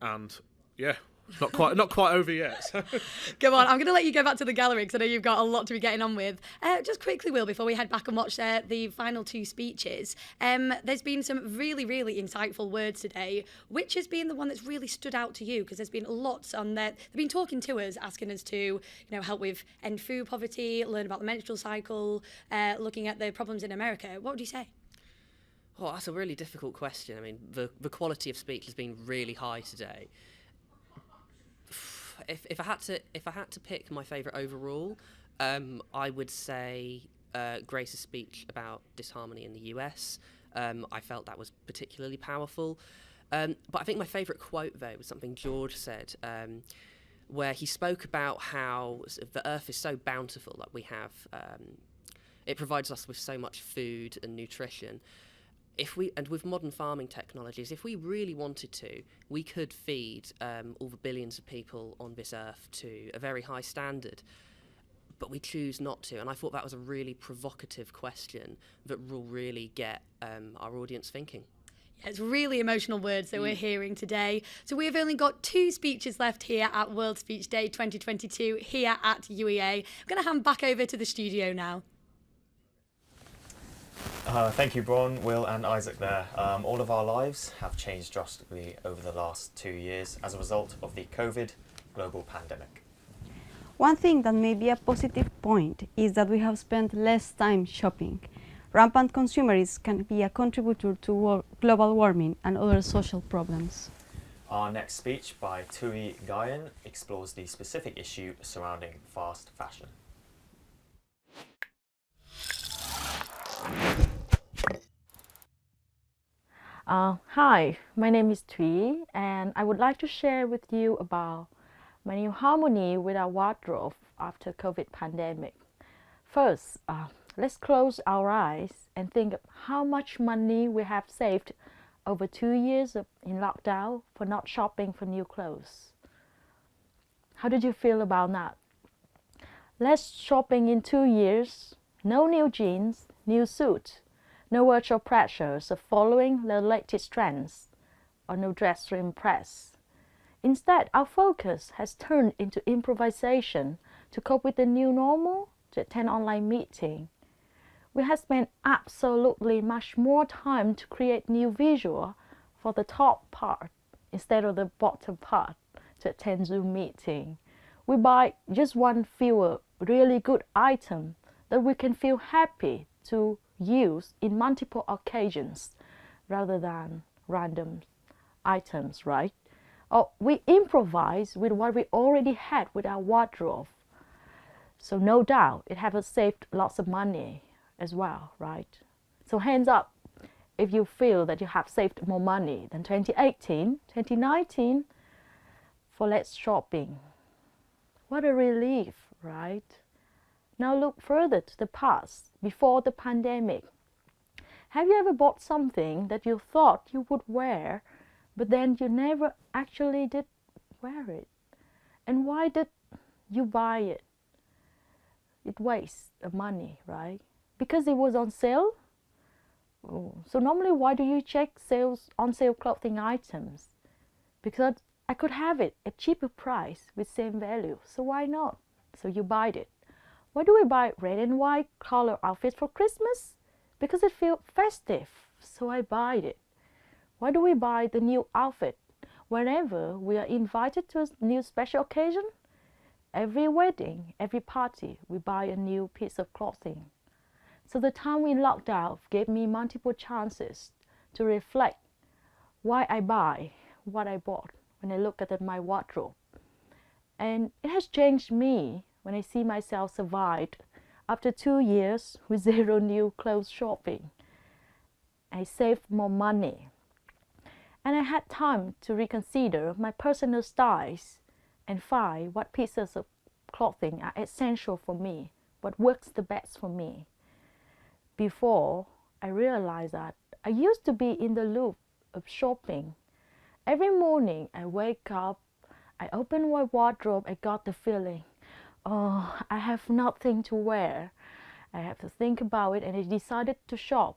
Speaker 14: and yeah, not quite over yet. So.
Speaker 3: Come on, I'm going to let you go back to the gallery because I know you've got a lot to be getting on with. Just quickly, Will, before we head back and watch the final two speeches, there's been some really, really insightful words today. Which has been the one that's really stood out to you? Because there's been lots on there. They've been talking to us, asking us to, help with end food poverty, learn about the menstrual cycle, looking at the problems in America. What would you say?
Speaker 13: Oh, that's a really difficult question. I mean, the quality of speech has been really high today. If I had to pick my favourite overall, I would say Grace's speech about disharmony in the US. I felt that was particularly powerful. But I think my favourite quote though was something George said, where he spoke about how the earth is so bountiful that we have. It provides us with so much food and nutrition. And with modern farming technologies, if we really wanted to, we could feed all the billions of people on this earth to a very high standard, but we choose not to. And I thought that was a really provocative question that will really get our audience thinking.
Speaker 3: Yeah, it's really emotional words that we're hearing today. So we've only got 2 speeches left here at World Speech Day 2022 here at UEA. I'm going to hand back over to the studio now.
Speaker 1: Thank you, Bron, Will and Isaac there. All of our lives have changed drastically over the last 2 years as a result of the COVID global pandemic.
Speaker 2: One thing that may be a positive point is that we have spent less time shopping. Rampant consumerism can be a contributor to global warming and other social problems.
Speaker 1: Our next speech by Tui Gayan explores the specific issue surrounding fast fashion.
Speaker 15: Hi, my name is Tui, and I would like to share with you about my new harmony with our wardrobe after COVID pandemic. First, let's close our eyes and think of how much money we have saved over 2 years in lockdown for not shopping for new clothes. How did you feel about that? Less shopping in 2 years, no new jeans, new suit, no virtual pressures of following the latest trends, or no dress to impress. Instead, our focus has turned into improvisation to cope with the new normal, to attend online meeting. We have spent absolutely much more time to create new visual for the top part instead of the bottom part to attend Zoom meeting. We buy just one fewer really good item that we can feel happy to use in multiple occasions rather than random items, right? Or we improvise with what we already had with our wardrobe. So no doubt it has saved lots of money as well, right? So hands up if you feel that you have saved more money than 2018, 2019 for less shopping. What a relief, right? Now look further to the past, before the pandemic. Have you ever bought something that you thought you would wear, but then you never actually did wear it? And why did you buy it? It wastes money, right? Because it was on sale? Oh. So normally why do you check on sale clothing items? Because I could have it at cheaper price with same value, so why not? So you buy it. Why do we buy red and white color outfits for Christmas? Because it feels festive, so I buy it. Why do we buy the new outfit whenever we are invited to a new special occasion? Every wedding, every party, we buy a new piece of clothing. So the time in lockdown gave me multiple chances to reflect why I buy what I bought when I look at my wardrobe. And it has changed me when I see myself survived after 2 years with 0 new clothes shopping. I saved more money. And I had time to reconsider my personal styles and find what pieces of clothing are essential for me, what works the best for me. Before, I realized that I used to be in the loop of shopping. Every morning I wake up, I open my wardrobe, I got the feeling, oh, I have nothing to wear. I have to think about it, and I decided to shop.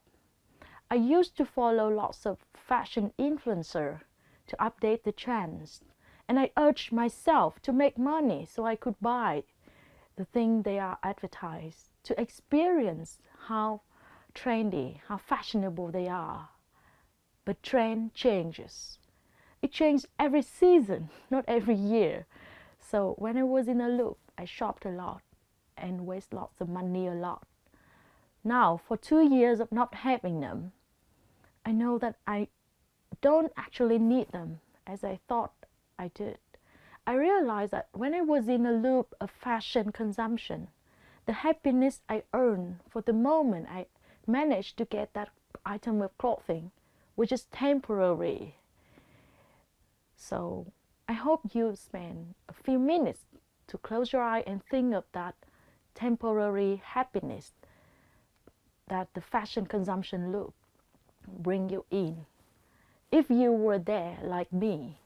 Speaker 15: I used to follow lots of fashion influencers to update the trends, and I urged myself to make money so I could buy the thing they are advertised, to experience how trendy, how fashionable they are. But trend changes. It changes every season, not every year. So when I was in a loop, I shopped a lot and waste lots of money a lot. Now, for 2 years of not having them, I know that I don't actually need them as I thought I did. I realized that when I was in a loop of fashion consumption, the happiness I earned for the moment I managed to get that item of clothing was just temporary. So I hope you spend a few minutes to close your eye and think of that temporary happiness that the fashion consumption loop bring you in. If you were there like me,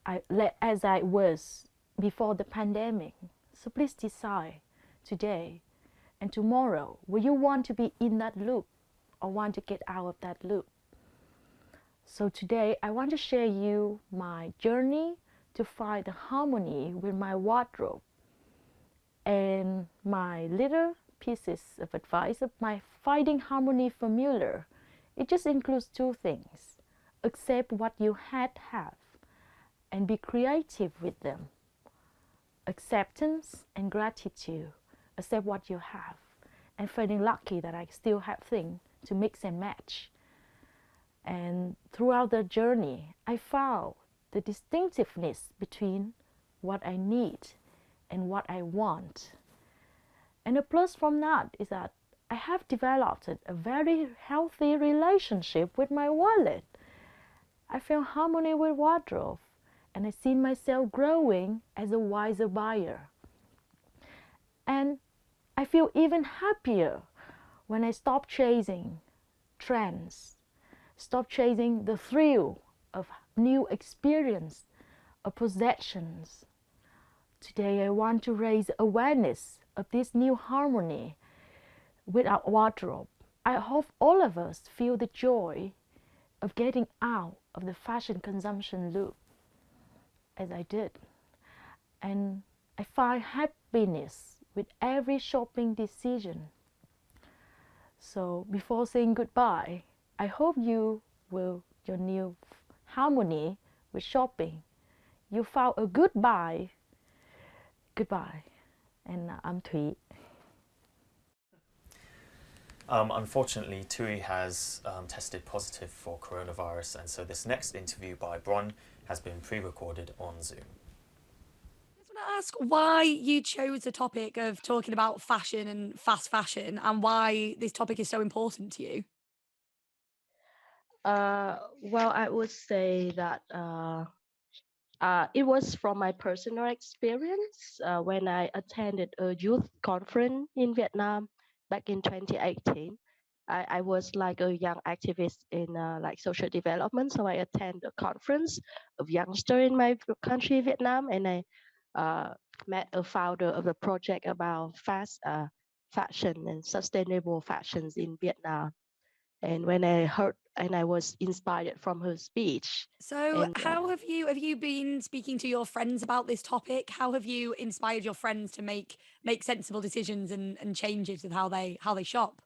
Speaker 15: as I was before the pandemic, so please decide today and tomorrow, will you want to be in that loop or want to get out of that loop? So today I want to share you my journey to find the harmony with my wardrobe and my little pieces of advice of my finding harmony formula. It just includes 2 things. Accept what you have and be creative with them. Acceptance and gratitude. Accept what you have and feeling lucky that I still have things to mix and match. And throughout the journey, I found the distinctiveness between what I need and what I want. And the plus from that is that I have developed a very healthy relationship with my wallet. I feel harmony with wardrobe, and I see myself growing as a wiser buyer. And I feel even happier when I stop chasing trends, stop chasing the thrill of new experience or possessions. Today I want to raise awareness of this new harmony with our wardrobe. I hope all of us feel the joy of getting out of the fashion consumption loop as I did. And I find happiness with every shopping decision. So before saying goodbye, I hope you will your new harmony with shopping. You found a good buy. Goodbye. And I'm Thủy.
Speaker 1: Unfortunately, Tui has tested positive for coronavirus, and so this next interview by Bron has been pre-recorded on Zoom.
Speaker 3: I just want to ask why you chose the topic of talking about fashion and fast fashion and why this topic is so important to you.
Speaker 15: Well, I would say that it was from my personal experience when I attended a youth conference in Vietnam back in 2018. I was like a young activist in like social development, so I attended a conference of youngsters in my country, Vietnam, and I met a founder of a project about fast fashion and sustainable fashions in Vietnam. And when I heard and I was inspired from her speech.
Speaker 3: So,
Speaker 15: And
Speaker 3: how have you been speaking to your friends about this topic? How have you inspired your friends to make sensible decisions and changes with how they shop?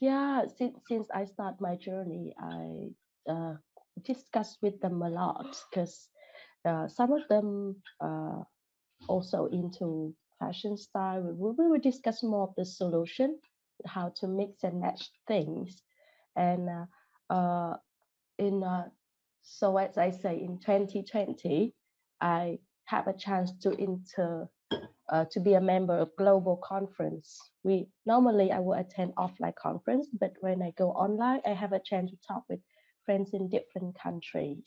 Speaker 15: yeah, since I start my journey, I discuss with them a lot because some of them also into fashion style. We will discuss more of the solution, how to mix and match things, and in so as I say in 2020, I have a chance to to be a member of global conference. Normally I will attend offline conference, but when I go online, I have a chance to talk with friends in different countries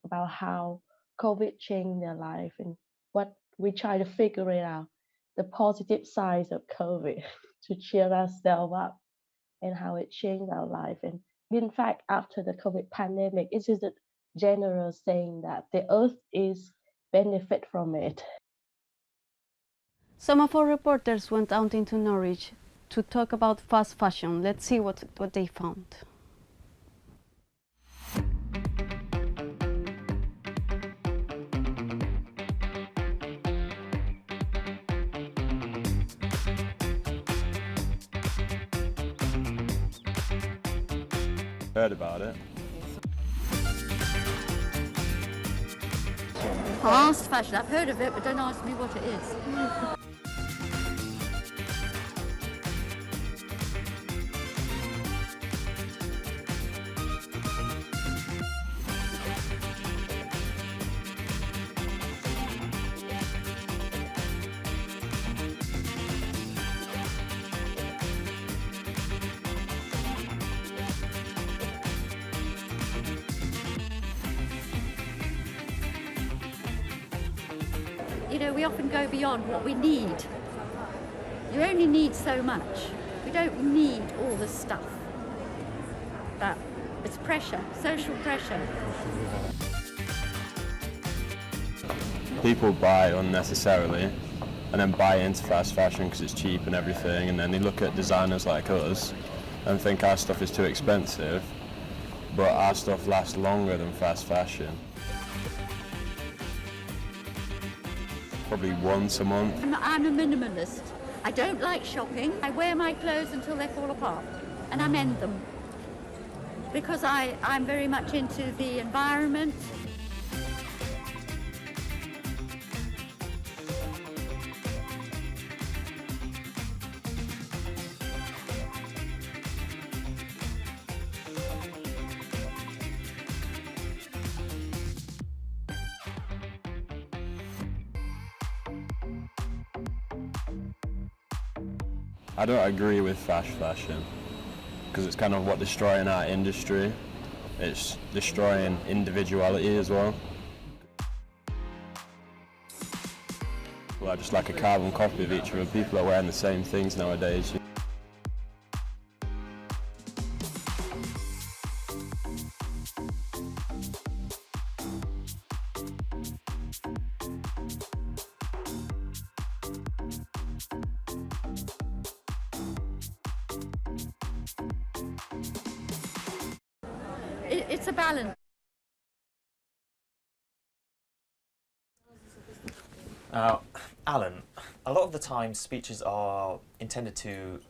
Speaker 15: about how COVID changed their life and what we try to figure it out, the positive sides of COVID to cheer ourselves up and how it changed our life. And in fact, after the COVID pandemic, it is a general saying that the earth is benefit from it.
Speaker 2: Some of our reporters went out into Norwich to talk about fast fashion. Let's see what they found.
Speaker 16: Heard about it.
Speaker 17: Fast fashion, I've heard of it, but don't ask me what it is. You know, we often go beyond what we need. You only need so much. We don't need all the stuff. But it's pressure, social pressure.
Speaker 16: People buy unnecessarily and then buy into fast fashion because it's cheap and everything, and then they look at designers like us and think our stuff is too expensive, but our stuff lasts longer than fast fashion. Probably once a month.
Speaker 17: I'm a minimalist. I don't like shopping. I wear my clothes until they fall apart and I mend them because I'm very much into the environment.
Speaker 16: I don't agree with fast fashion because it's kind of what destroying our industry. It's destroying individuality as well. Well, just like a carbon copy of each other. People are wearing the same things nowadays.
Speaker 17: It's a balance.
Speaker 1: Alan, a lot of the time speeches are intended to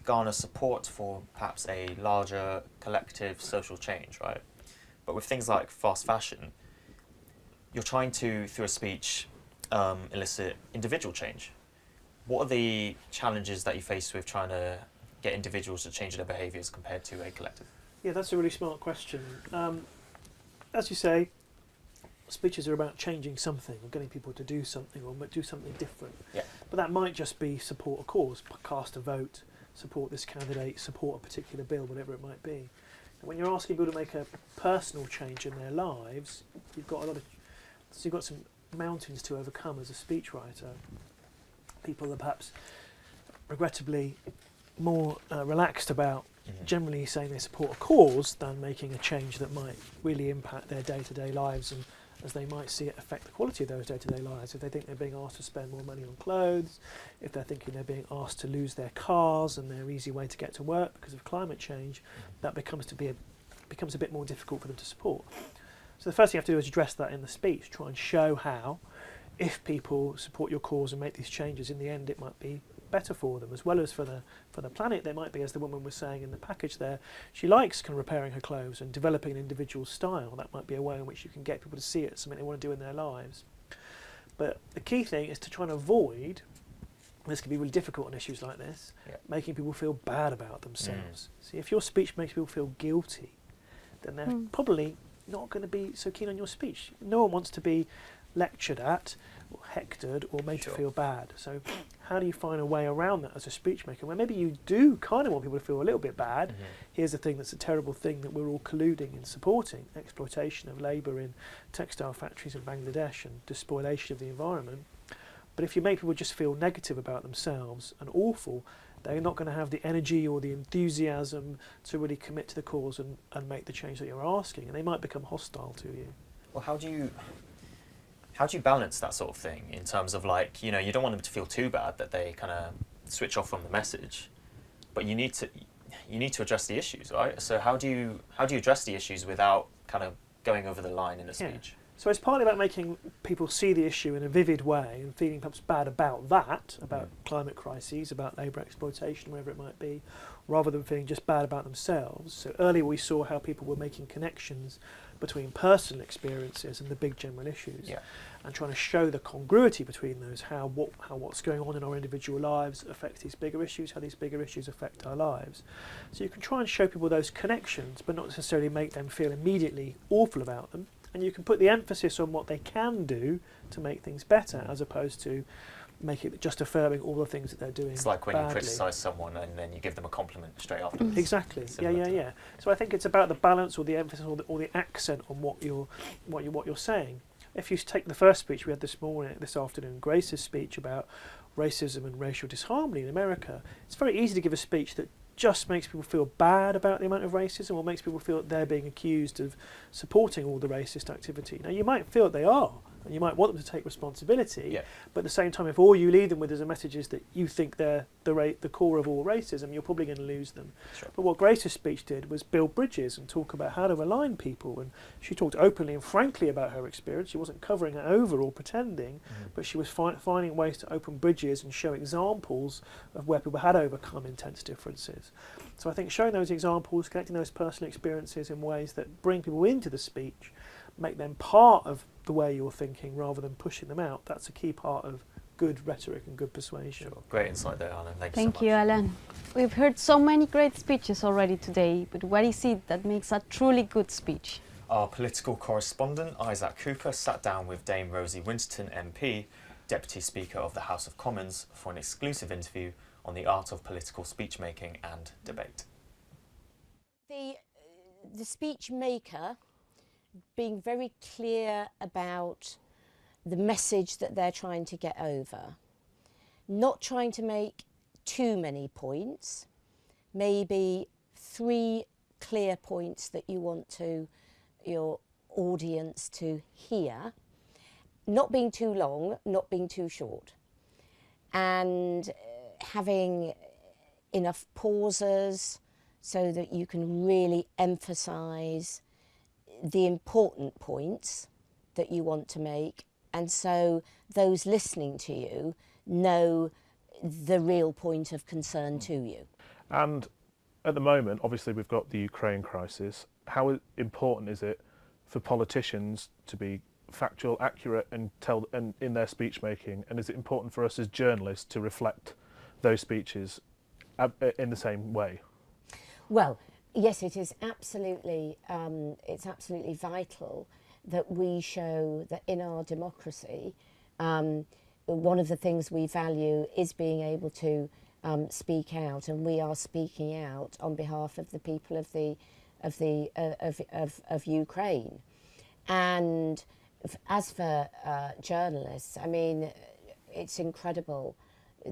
Speaker 1: garner support for perhaps a larger collective social change, right? But with things like fast fashion, you're trying to, through a speech, elicit individual change. What are the challenges that you face with trying to get individuals to change their behaviours compared to a collective?
Speaker 11: Yeah, that's a really smart question. As you say, speeches are about changing something or getting people to do something or do something different.
Speaker 1: Yeah.
Speaker 11: But that might just be support a cause, cast a vote, support this candidate, support a particular bill, whatever it might be. And when you're asking people to make a personal change in their lives, you've got some mountains to overcome as a speechwriter. People are perhaps regrettably more relaxed about generally saying they support a cause than making a change that might really impact their day-to-day lives, and as they might see it affect the quality of those day-to-day lives. If they think they're being asked to spend more money on clothes, if they're thinking they're being asked to lose their cars and their easy way to get to work because of climate change, that becomes a bit more difficult for them to support. So the first thing you have to do is address that in the speech, try and show how, if people support your cause and make these changes, in the end it might be better for them, as well as for the planet. They might be, as the woman was saying in the package there, she likes kind of repairing her clothes and developing an individual style. That might be a way in which you can get people to see it as something they want to do in their lives. But the key thing is to try and avoid, this can be really difficult on issues like this, making people feel bad about themselves. See, if your speech makes people feel guilty, then they're probably not going to be so keen on your speech. No one wants to be lectured at or hectored or made to feel bad. So how do you find a way around that as a speech maker? Where maybe you do kind of want people to feel a little bit bad. Here's the thing that's a terrible thing that we're all colluding in supporting: exploitation of labour in textile factories in Bangladesh and despoilation of the environment. But if you make people just feel negative about themselves and awful, they're not going to have the energy or the enthusiasm to really commit to the cause and make the change that you're asking, and they might become hostile to you.
Speaker 1: Well, how do you balance that sort of thing in terms of, like, you know, you don't want them to feel too bad that they kind of switch off from the message, but you need to address the issues, right? So how do you address the issues without kind of going over the line in a speech?
Speaker 11: So it's partly about making people see the issue in a vivid way and feeling perhaps bad about that, about climate crises, about labour exploitation, whatever it might be, rather than feeling just bad about themselves. So earlier we saw how people were making connections between personal experiences and the big general issues, and trying to show the congruity between those, how what's going on in our individual lives affects these bigger issues, how these bigger issues affect our lives. So you can try and show people those connections, but not necessarily make them feel immediately awful about them. And you can put the emphasis on what they can do to make things better, as opposed to make it just affirming all the things that they're doing.
Speaker 1: It's like when
Speaker 11: badly.
Speaker 1: you criticise someone and then you give them a compliment straight afterwards.
Speaker 11: Exactly. Yeah. So I think it's about the balance or the emphasis or the accent on what you're saying. If you take the first speech we had this afternoon, Grace's speech about racism and racial disharmony in America, it's very easy to give a speech that just makes people feel bad about the amount of racism, or makes people feel that they're being accused of supporting all the racist activity. Now, you might feel that they are, and you might want them to take responsibility, but at the same time, if all you lead them with as a message is that you think they're the core of all racism, you're probably going to lose them. But what Grace's speech did was build bridges and talk about how to align people, and she talked openly and frankly about her experience. She wasn't covering it over or pretending, but she was finding ways to open bridges and show examples of where people had overcome intense differences. So I think showing those examples, connecting those personal experiences in ways that bring people into the speech, make them part of the way you're thinking rather than pushing them out, that's a key part of good rhetoric and good persuasion.
Speaker 1: Great insight there, Alan. Thank you
Speaker 2: Thank
Speaker 1: so
Speaker 2: you,
Speaker 1: much.
Speaker 2: Alan. We've heard so many great speeches already today, but what is it that makes a truly good speech?
Speaker 1: Our political correspondent, Isaac Cooper, sat down with Dame Rosie Winston MP, Deputy Speaker of the House of Commons, for an exclusive interview on the art of political speech making and debate.
Speaker 18: The speech maker being very clear about the message that they're trying to get over, not trying to make too many points, maybe 3 clear points that you want your audience to hear, not being too long, not being too short, and having enough pauses so that you can really emphasize the important points that you want to make, and so those listening to you know the real point of concern to you.
Speaker 19: And at the moment, obviously, we've got the Ukraine crisis. How important is it for politicians to be factual, accurate, and in their speech making? And is it important for us as journalists to reflect those speeches in the same way?
Speaker 18: Well, yes, it is absolutely. It's absolutely vital that we show that in our democracy, one of the things we value is being able to speak out, and we are speaking out on behalf of the people of Ukraine. And as for journalists, I mean, it's incredible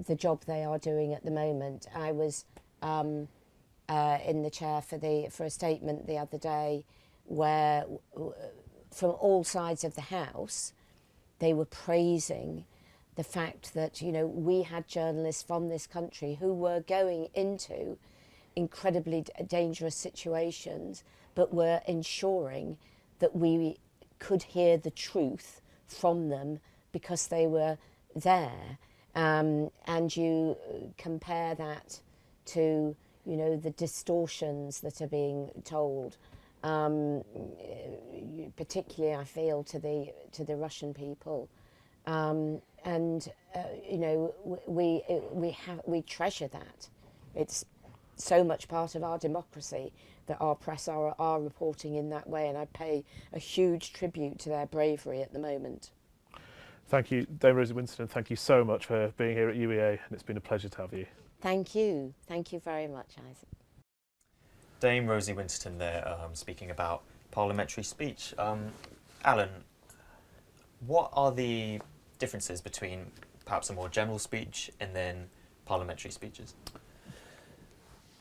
Speaker 18: the job they are doing at the moment. I was in the chair for a statement the other day where from all sides of the House they were praising the fact that, you know, we had journalists from this country who were going into incredibly dangerous situations but were ensuring that we could hear the truth from them because they were there. And you compare that to, you know, the distortions that are being told, particularly I feel to the Russian people, and you know, we treasure that. It's so much part of our democracy that our press are reporting in that way, and I pay a huge tribute to their bravery at the moment.
Speaker 19: Thank you, Dame Rosie Winston. Thank you so much for being here at UEA, and it's been a pleasure to have you.
Speaker 18: Thank you. Thank you very much, Isaac.
Speaker 1: Dame Rosie Winston there, speaking about parliamentary speech. Alan, what are the differences between perhaps a more general speech and then parliamentary speeches?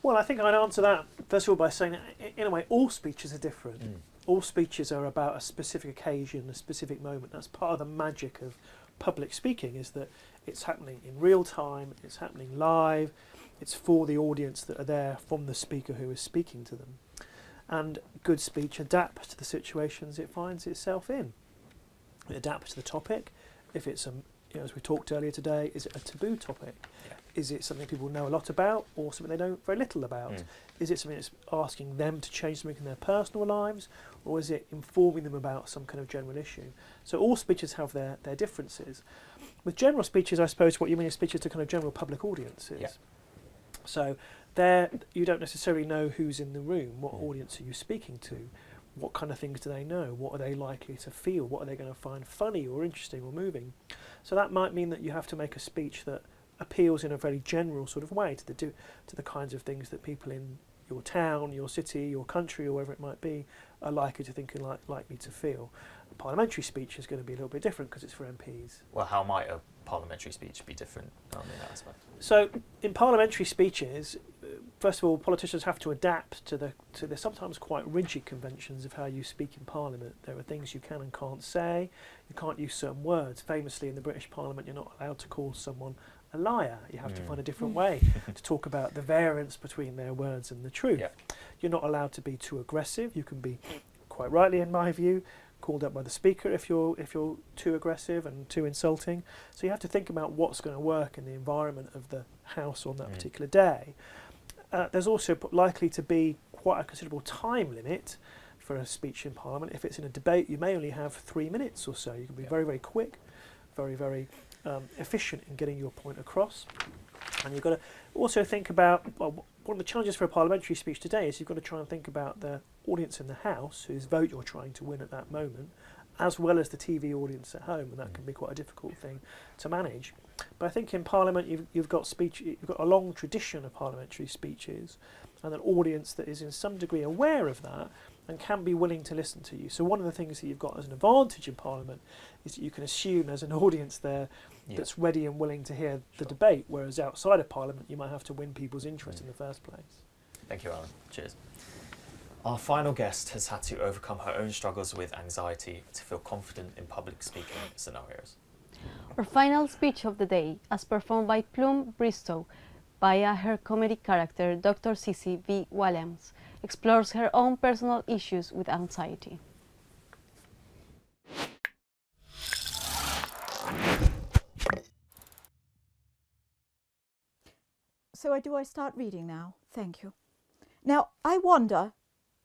Speaker 11: Well, I think I'd answer that first of all by saying that in a way all speeches are different. All speeches are about a specific occasion, a specific moment. That's part of the magic of public speaking, is that it's happening in real time, it's happening live, it's for the audience that are there from the speaker who is speaking to them. And good speech adapts to the situations it finds itself in. It adapts to the topic. If it's, as we talked earlier today, is it a taboo topic? Yeah. Is it something people know a lot about, or something they know very little about? Is it something that's asking them to change something in their personal lives, or is it informing them about some kind of general issue? So all speeches have their differences. With general speeches, I suppose what you mean is speeches to kind of general public audiences. Yeah. So there, you don't necessarily know who's in the room. What audience are you speaking to? What kind of things do they know? What are they likely to feel? What are they going to find funny or interesting or moving? So that might mean that you have to make a speech that appeals in a very general sort of way to the kinds of things that people in your town, your city, your country, or wherever it might be, are likely to think and likely to feel. A parliamentary speech is going to be a little bit different because it's for MPs.
Speaker 1: Well, how might a parliamentary speech be different in that aspect?
Speaker 11: So, in parliamentary speeches, first of all, politicians have to adapt to the sometimes quite rigid conventions of how you speak in Parliament. There are things you can and can't say. You can't use certain words. Famously, in the British Parliament, you're not allowed to call someone a liar. You have to find a different way to talk about the variance between their words and the truth. Yeah. You're not allowed to be too aggressive. You can be, quite rightly in my view, called up by the speaker if you're too aggressive and too insulting. So you have to think about what's going to work in the environment of the House on that particular day. There's also likely to be quite a considerable time limit for a speech in Parliament. If it's in a debate, you may only have 3 minutes or so. You can be very, very quick, very, very efficient in getting your point across. And you've got to also think about, well, one of the challenges for a parliamentary speech today is you've got to try and think about the audience in the House, whose vote you're trying to win at that moment, as well as the TV audience at home, and that can be quite a difficult thing to manage. But I think in Parliament you've got a long tradition of parliamentary speeches, and an audience that is in some degree aware of that and can be willing to listen to you. So one of the things that you've got as an advantage in Parliament is that you can assume there's an audience there that's ready and willing to hear the debate, whereas outside of Parliament you might have to win people's interest in the first place.
Speaker 1: Thank you, Alan. Cheers. Our final guest has had to overcome her own struggles with anxiety to feel confident in public speaking scenarios.
Speaker 2: Our final speech of the day, as performed by Plum Bristow via her comedic character Dr. Cece V. Williams, explores her own personal issues with anxiety.
Speaker 5: So do I start reading now? Thank you. Now, I wonder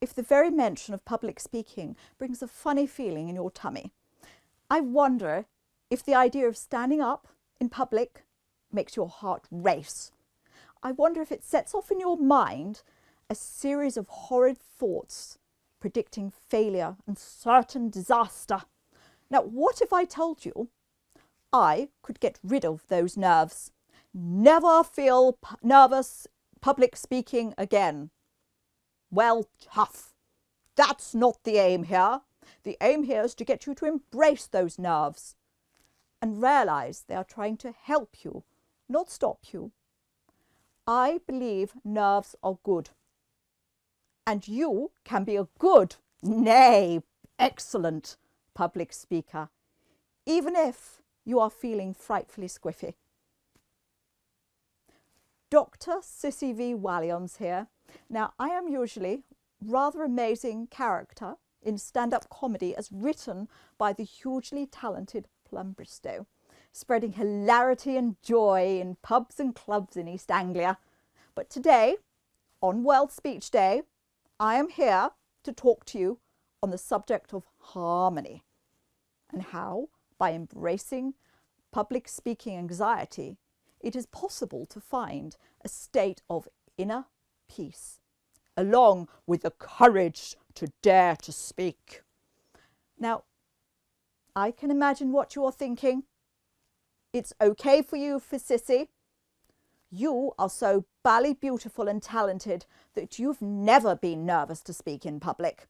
Speaker 5: if the very mention of public speaking brings a funny feeling in your tummy. I wonder if the idea of standing up in public makes your heart race. I wonder if it sets off in your mind a series of horrid thoughts predicting failure and certain disaster. Now, what if I told you I could get rid of those nerves? Never feel nervous public speaking again. Well, tough. That's not the aim here. The aim here is to get you to embrace those nerves and realize they are trying to help you, not stop you. I believe nerves are good. And you can be a good, nay, excellent public speaker, even if you are feeling frightfully squiffy. Dr. Cece V. Williams here. Now, I am usually rather amazing character in stand-up comedy as written by the hugely talented Plum Bristow, spreading hilarity and joy in pubs and clubs in East Anglia. But today, on World Speech Day, I am here to talk to you on the subject of harmony and how, by embracing public speaking anxiety, it is possible to find a state of inner peace, along with the courage to dare to speak. Now, I can imagine what you are thinking. It's okay for you, for Sissy. You are so bally beautiful and talented that you've never been nervous to speak in public.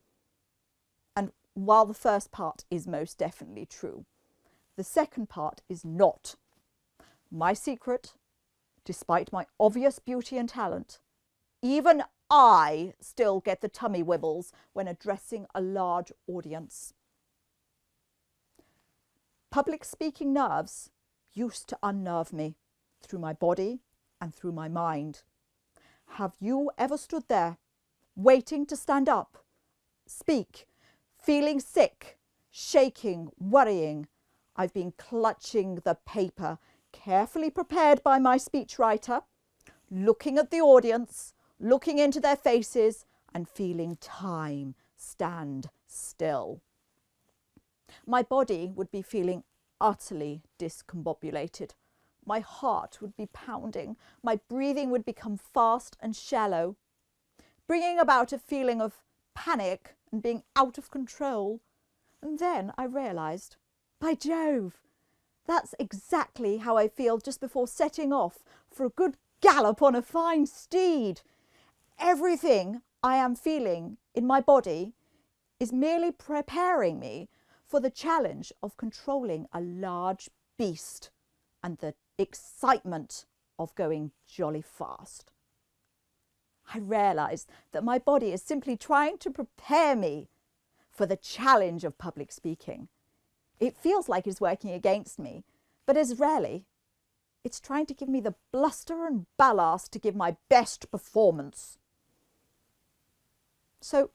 Speaker 5: And while the first part is most definitely true, the second part is not. My secret, despite my obvious beauty and talent, even I still get the tummy wibbles when addressing a large audience. Public speaking nerves used to unnerve me through my body and through my mind. Have you ever stood there, waiting to stand up, speak, feeling sick, shaking, worrying? I've been clutching the paper, carefully prepared by my speechwriter, looking at the audience, looking into their faces, and feeling time stand still. My body would be feeling utterly discombobulated. My heart would be pounding. My breathing would become fast and shallow, bringing about a feeling of panic and being out of control. And then I realised, by Jove, that's exactly how I feel just before setting off for a good gallop on a fine steed. Everything I am feeling in my body is merely preparing me for the challenge of controlling a large beast and the excitement of going jolly fast. I realise that my body is simply trying to prepare me for the challenge of public speaking. It feels like it's working against me, but as rarely, it's trying to give me the bluster and ballast to give my best performance. So,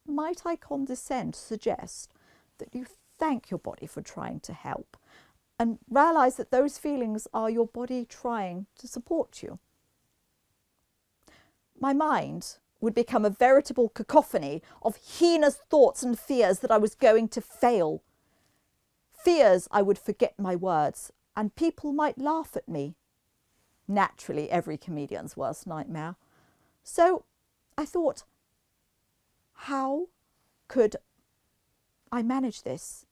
Speaker 5: might I condescend to suggest that you thank your body for trying to help and realise that those feelings are your body trying to support you? My mind would become a veritable cacophony of heinous thoughts and fears that I was going to fail. Fears I would forget my words and people might laugh at me. Naturally, every comedian's worst nightmare. So I thought, how could I manage this?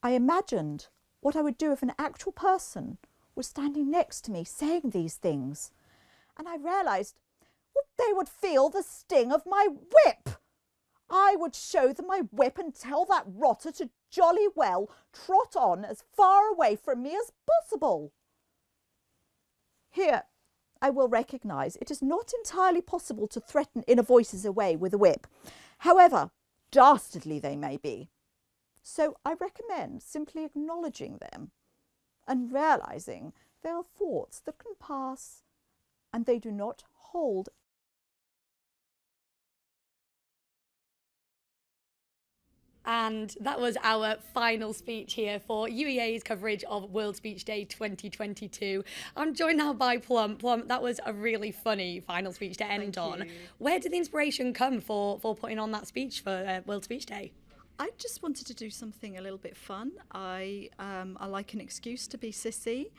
Speaker 5: I imagined what I would do if an actual person was standing next to me saying these things. And I realised, well, they would feel the sting of my whip. I would show them my whip and tell that rotter to jolly well trot on as far away from me as possible. Here, I will recognise it is not entirely possible to threaten inner voices away with a whip, however dastardly they may be. So I recommend simply acknowledging them and realising they are thoughts that can pass and they do not hold.
Speaker 3: And that was our final speech here for UEA's coverage of World Speech Day 2022. I'm joined now by Plum. Plum, that was a really funny final speech to end on. Where did the inspiration come for putting on that speech for World Speech Day?
Speaker 5: I just wanted to do something a little bit fun. I like an excuse to be sissy.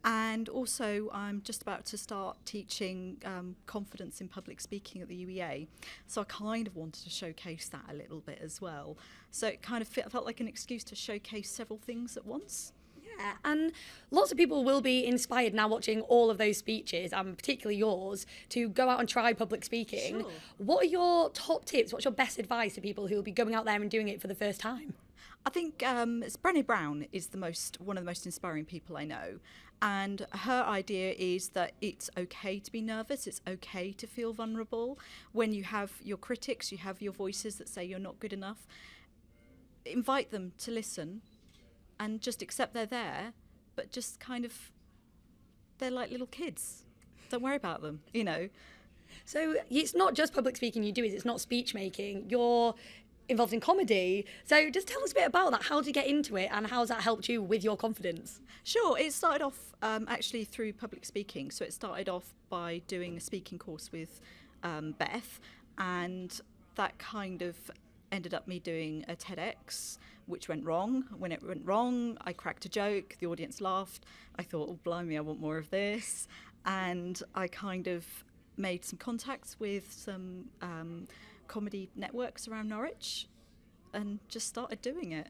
Speaker 5: And also, I'm just about to start teaching confidence in public speaking at the UEA. So I kind of wanted to showcase that a little bit as well. So it kind of felt like an excuse to showcase several things at once.
Speaker 3: Yeah, and lots of people will be inspired now watching all of those speeches, and particularly yours, to go out and try public speaking. Sure. What are your top tips? What's your best advice to people who will be going out there and doing it for the first time?
Speaker 5: I think Brené Brown is one of the most inspiring people I know. And her idea is that it's okay to be nervous, it's okay to feel vulnerable. When you have your critics, you have your voices that say you're not good enough, invite them to listen and just accept they're there, but just kind of, they're like little kids. Don't worry about them, you know.
Speaker 3: So it's not just public speaking you do, it's not speech making. You're involved in comedy. So just tell us a bit about that. How did you get into it and how's that helped you with your confidence?
Speaker 5: Sure, it started off actually through public speaking. So it started off by doing a speaking course with Beth, and that kind of ended up me doing a TEDx, which went wrong. When it went wrong, I cracked a joke, the audience laughed. I thought, oh blimey, I want more of this. And I kind of made some contacts with some comedy networks around Norwich and just started doing it.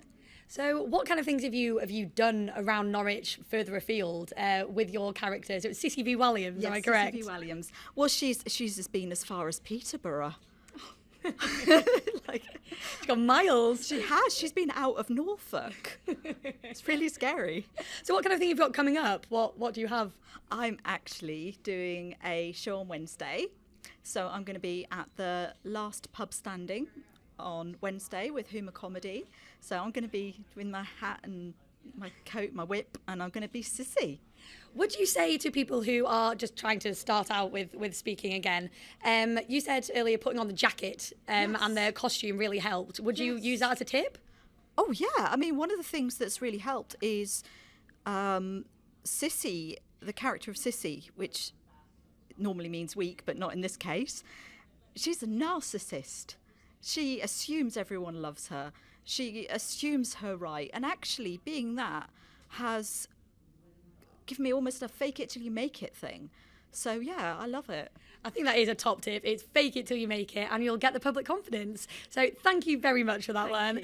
Speaker 3: So what kind of things have you done around Norwich further afield with your characters? It was Sissy v. Williams, am I correct?
Speaker 5: Sissy v. Williams. Well, she's been as far as Peterborough.
Speaker 3: Like, she's got miles.
Speaker 5: She has. She's been out of Norfolk. It's really scary.
Speaker 3: So what kind of thing you've got coming up? What do you have?
Speaker 5: I'm actually doing a show on Wednesday. So I'm going to be at the last pub standing on Wednesday with Humour Comedy. So I'm going to be with my hat and my coat, my whip, and I'm going to be Sissy.
Speaker 3: Would you say to people who are just trying to start out with speaking again, you said earlier putting on the jacket and the costume really helped. Would you use that as a tip?
Speaker 5: Oh, yeah. I mean, one of the things that's really helped is Sissy, the character of Sissy, which normally means weak, but not in this case. She's a narcissist. She assumes everyone loves her. She assumes her right. And actually, being that has given me almost a fake it till you make it thing. So, yeah, I love it.
Speaker 3: I think that is a top tip. It's fake it till you make it and you'll get the public confidence. So thank you very much for that one.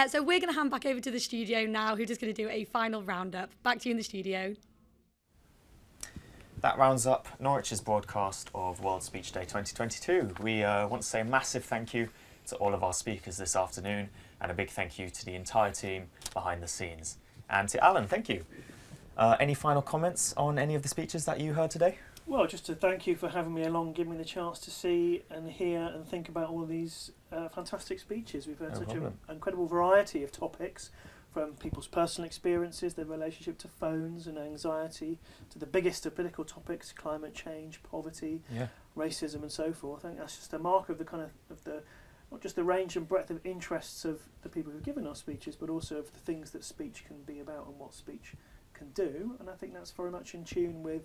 Speaker 3: So we're going to hand back over to the studio now, who's just going to do a final roundup. Back to you in the studio.
Speaker 1: That rounds up Norwich's broadcast of World Speech Day 2022. We want to say a massive thank you to all of our speakers this afternoon and a big thank you to the entire team behind the scenes. And to Alan, thank you. Any final comments on any of the speeches that you heard today?
Speaker 11: Well, just to thank you for having me along, giving me the chance to see and hear and think about all of these fantastic speeches. We've heard an incredible variety of topics, from people's personal experiences, their relationship to phones and anxiety, to the biggest of political topics, climate change, poverty, racism and so forth. I think that's just a mark of the kind of the not just the range and breadth of interests of the people who've given our speeches, but also of the things that speech can be about and what speech can do. And I think that's very much in tune with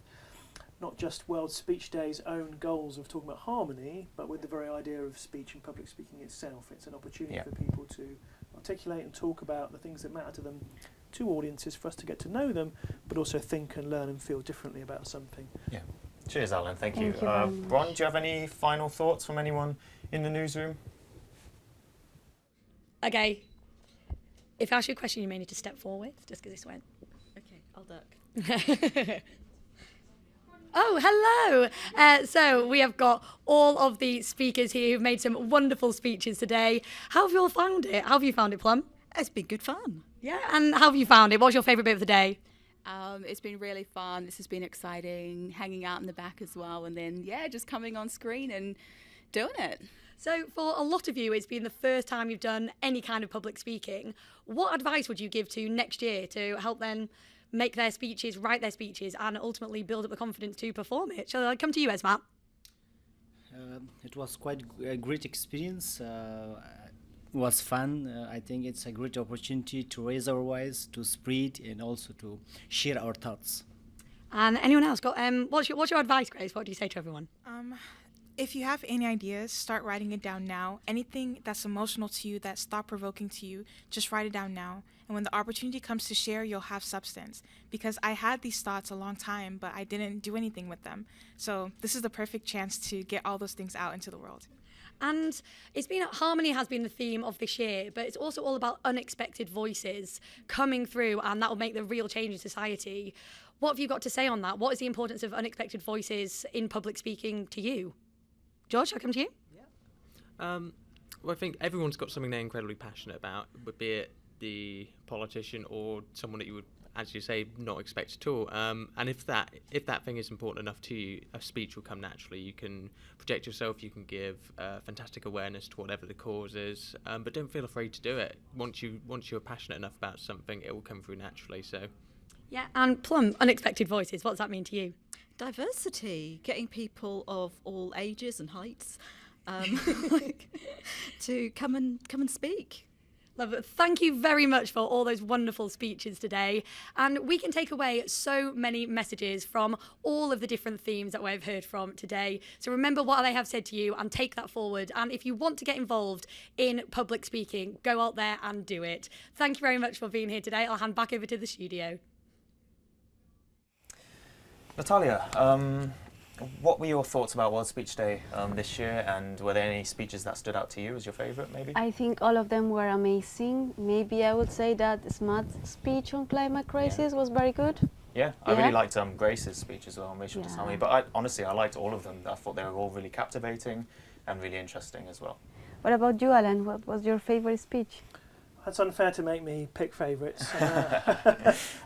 Speaker 11: not just World Speech Day's own goals of talking about harmony, but with the very idea of speech and public speaking itself. It's an opportunity for people to articulate and talk about the things that matter to them, to audiences, for us to get to know them, but also think and learn and feel differently about something.
Speaker 1: Yeah. Cheers, Alan. Thank you.
Speaker 2: Thank you
Speaker 1: Ron, do you have any final thoughts from anyone in the newsroom?
Speaker 3: Okay. If I ask you a question, you may need to step forward, just because this went.
Speaker 5: Okay, I'll duck.
Speaker 3: Oh, hello. So we have got all of the speakers here who've made some wonderful speeches today. How have you all found it? How have you found it, Plum?
Speaker 5: It's been good fun.
Speaker 3: Yeah, and how have you found it? What's your favourite bit of the day?
Speaker 6: It's been really fun. This has been exciting, hanging out in the back as well, and then, just coming on screen and doing it.
Speaker 3: So for a lot of you, it's been the first time you've done any kind of public speaking. What advice would you give to next year to help them make their speeches, write their speeches, and ultimately build up the confidence to perform it? Shall I come to you, Esmat?
Speaker 4: It was quite a great experience. It was fun. I think it's a great opportunity to raise our voice, to spread, and also to share our thoughts.
Speaker 3: And anyone else got? What's your advice, Grace? What do you say to everyone?
Speaker 20: If you have any ideas, start writing it down now. Anything that's emotional to you, that's thought-provoking to you, just write it down now. And when the opportunity comes to share, you'll have substance. Because I had these thoughts a long time, but I didn't do anything with them. So this is the perfect chance to get all those things out into the world.
Speaker 3: And harmony has been the theme of this year, but it's also all about unexpected voices coming through, and that will make the real change in society. What have you got to say on that? What is the importance of unexpected voices in public speaking to you? George, I'll come to you.
Speaker 8: Well, I think everyone's got something they're incredibly passionate about, be it the politician or someone that you would, as you say, not expect at all. And if that thing is important enough to you, a speech will come naturally. You can project yourself, you can give fantastic awareness to whatever the cause is, but don't feel afraid to do it. Once you're passionate enough about something, it will come through naturally. So.
Speaker 3: Yeah, and Plum, unexpected voices, what does that mean to you?
Speaker 5: Diversity, getting people of all ages and heights to come and speak.
Speaker 3: Love it. Thank you very much for all those wonderful speeches today. And we can take away so many messages from all of the different themes that we've heard from today. So remember what they have said to you and take that forward. And if you want to get involved in public speaking, go out there and do it. Thank you very much for being here today. I'll hand back over to the studio.
Speaker 1: Natalia, What were your thoughts about World Speech Day this year, and were there any speeches that stood out to you as your favourite, maybe?
Speaker 2: I think all of them were amazing. Maybe I would say that Smad's speech on climate crisis was very good.
Speaker 1: Yeah, I really liked Grace's speech as well, Rachel
Speaker 2: Yeah.
Speaker 1: but honestly, I liked all of them. I thought they were all really captivating and really interesting as well.
Speaker 2: What about you, Alan? What was your favourite speech?
Speaker 11: That's unfair to make me pick favourites.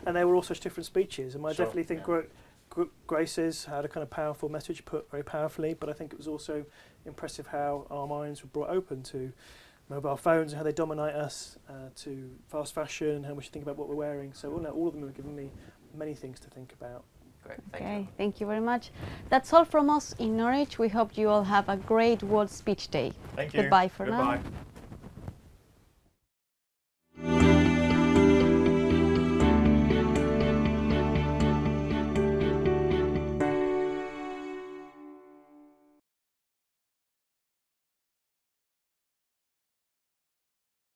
Speaker 11: And they were all such different speeches. And I definitely think Grace's had a kind of powerful message, put very powerfully, but I think it was also impressive how our minds were brought open to mobile phones and how they dominate us, to fast fashion and how we should think about what we're wearing. So all of them have given me many things to think about.
Speaker 1: Great,
Speaker 2: Thank you very much. That's all from us in Norwich. We hope you all have a great World Speech Day.
Speaker 1: Thank you.
Speaker 2: Goodbye for now.
Speaker 1: Goodbye.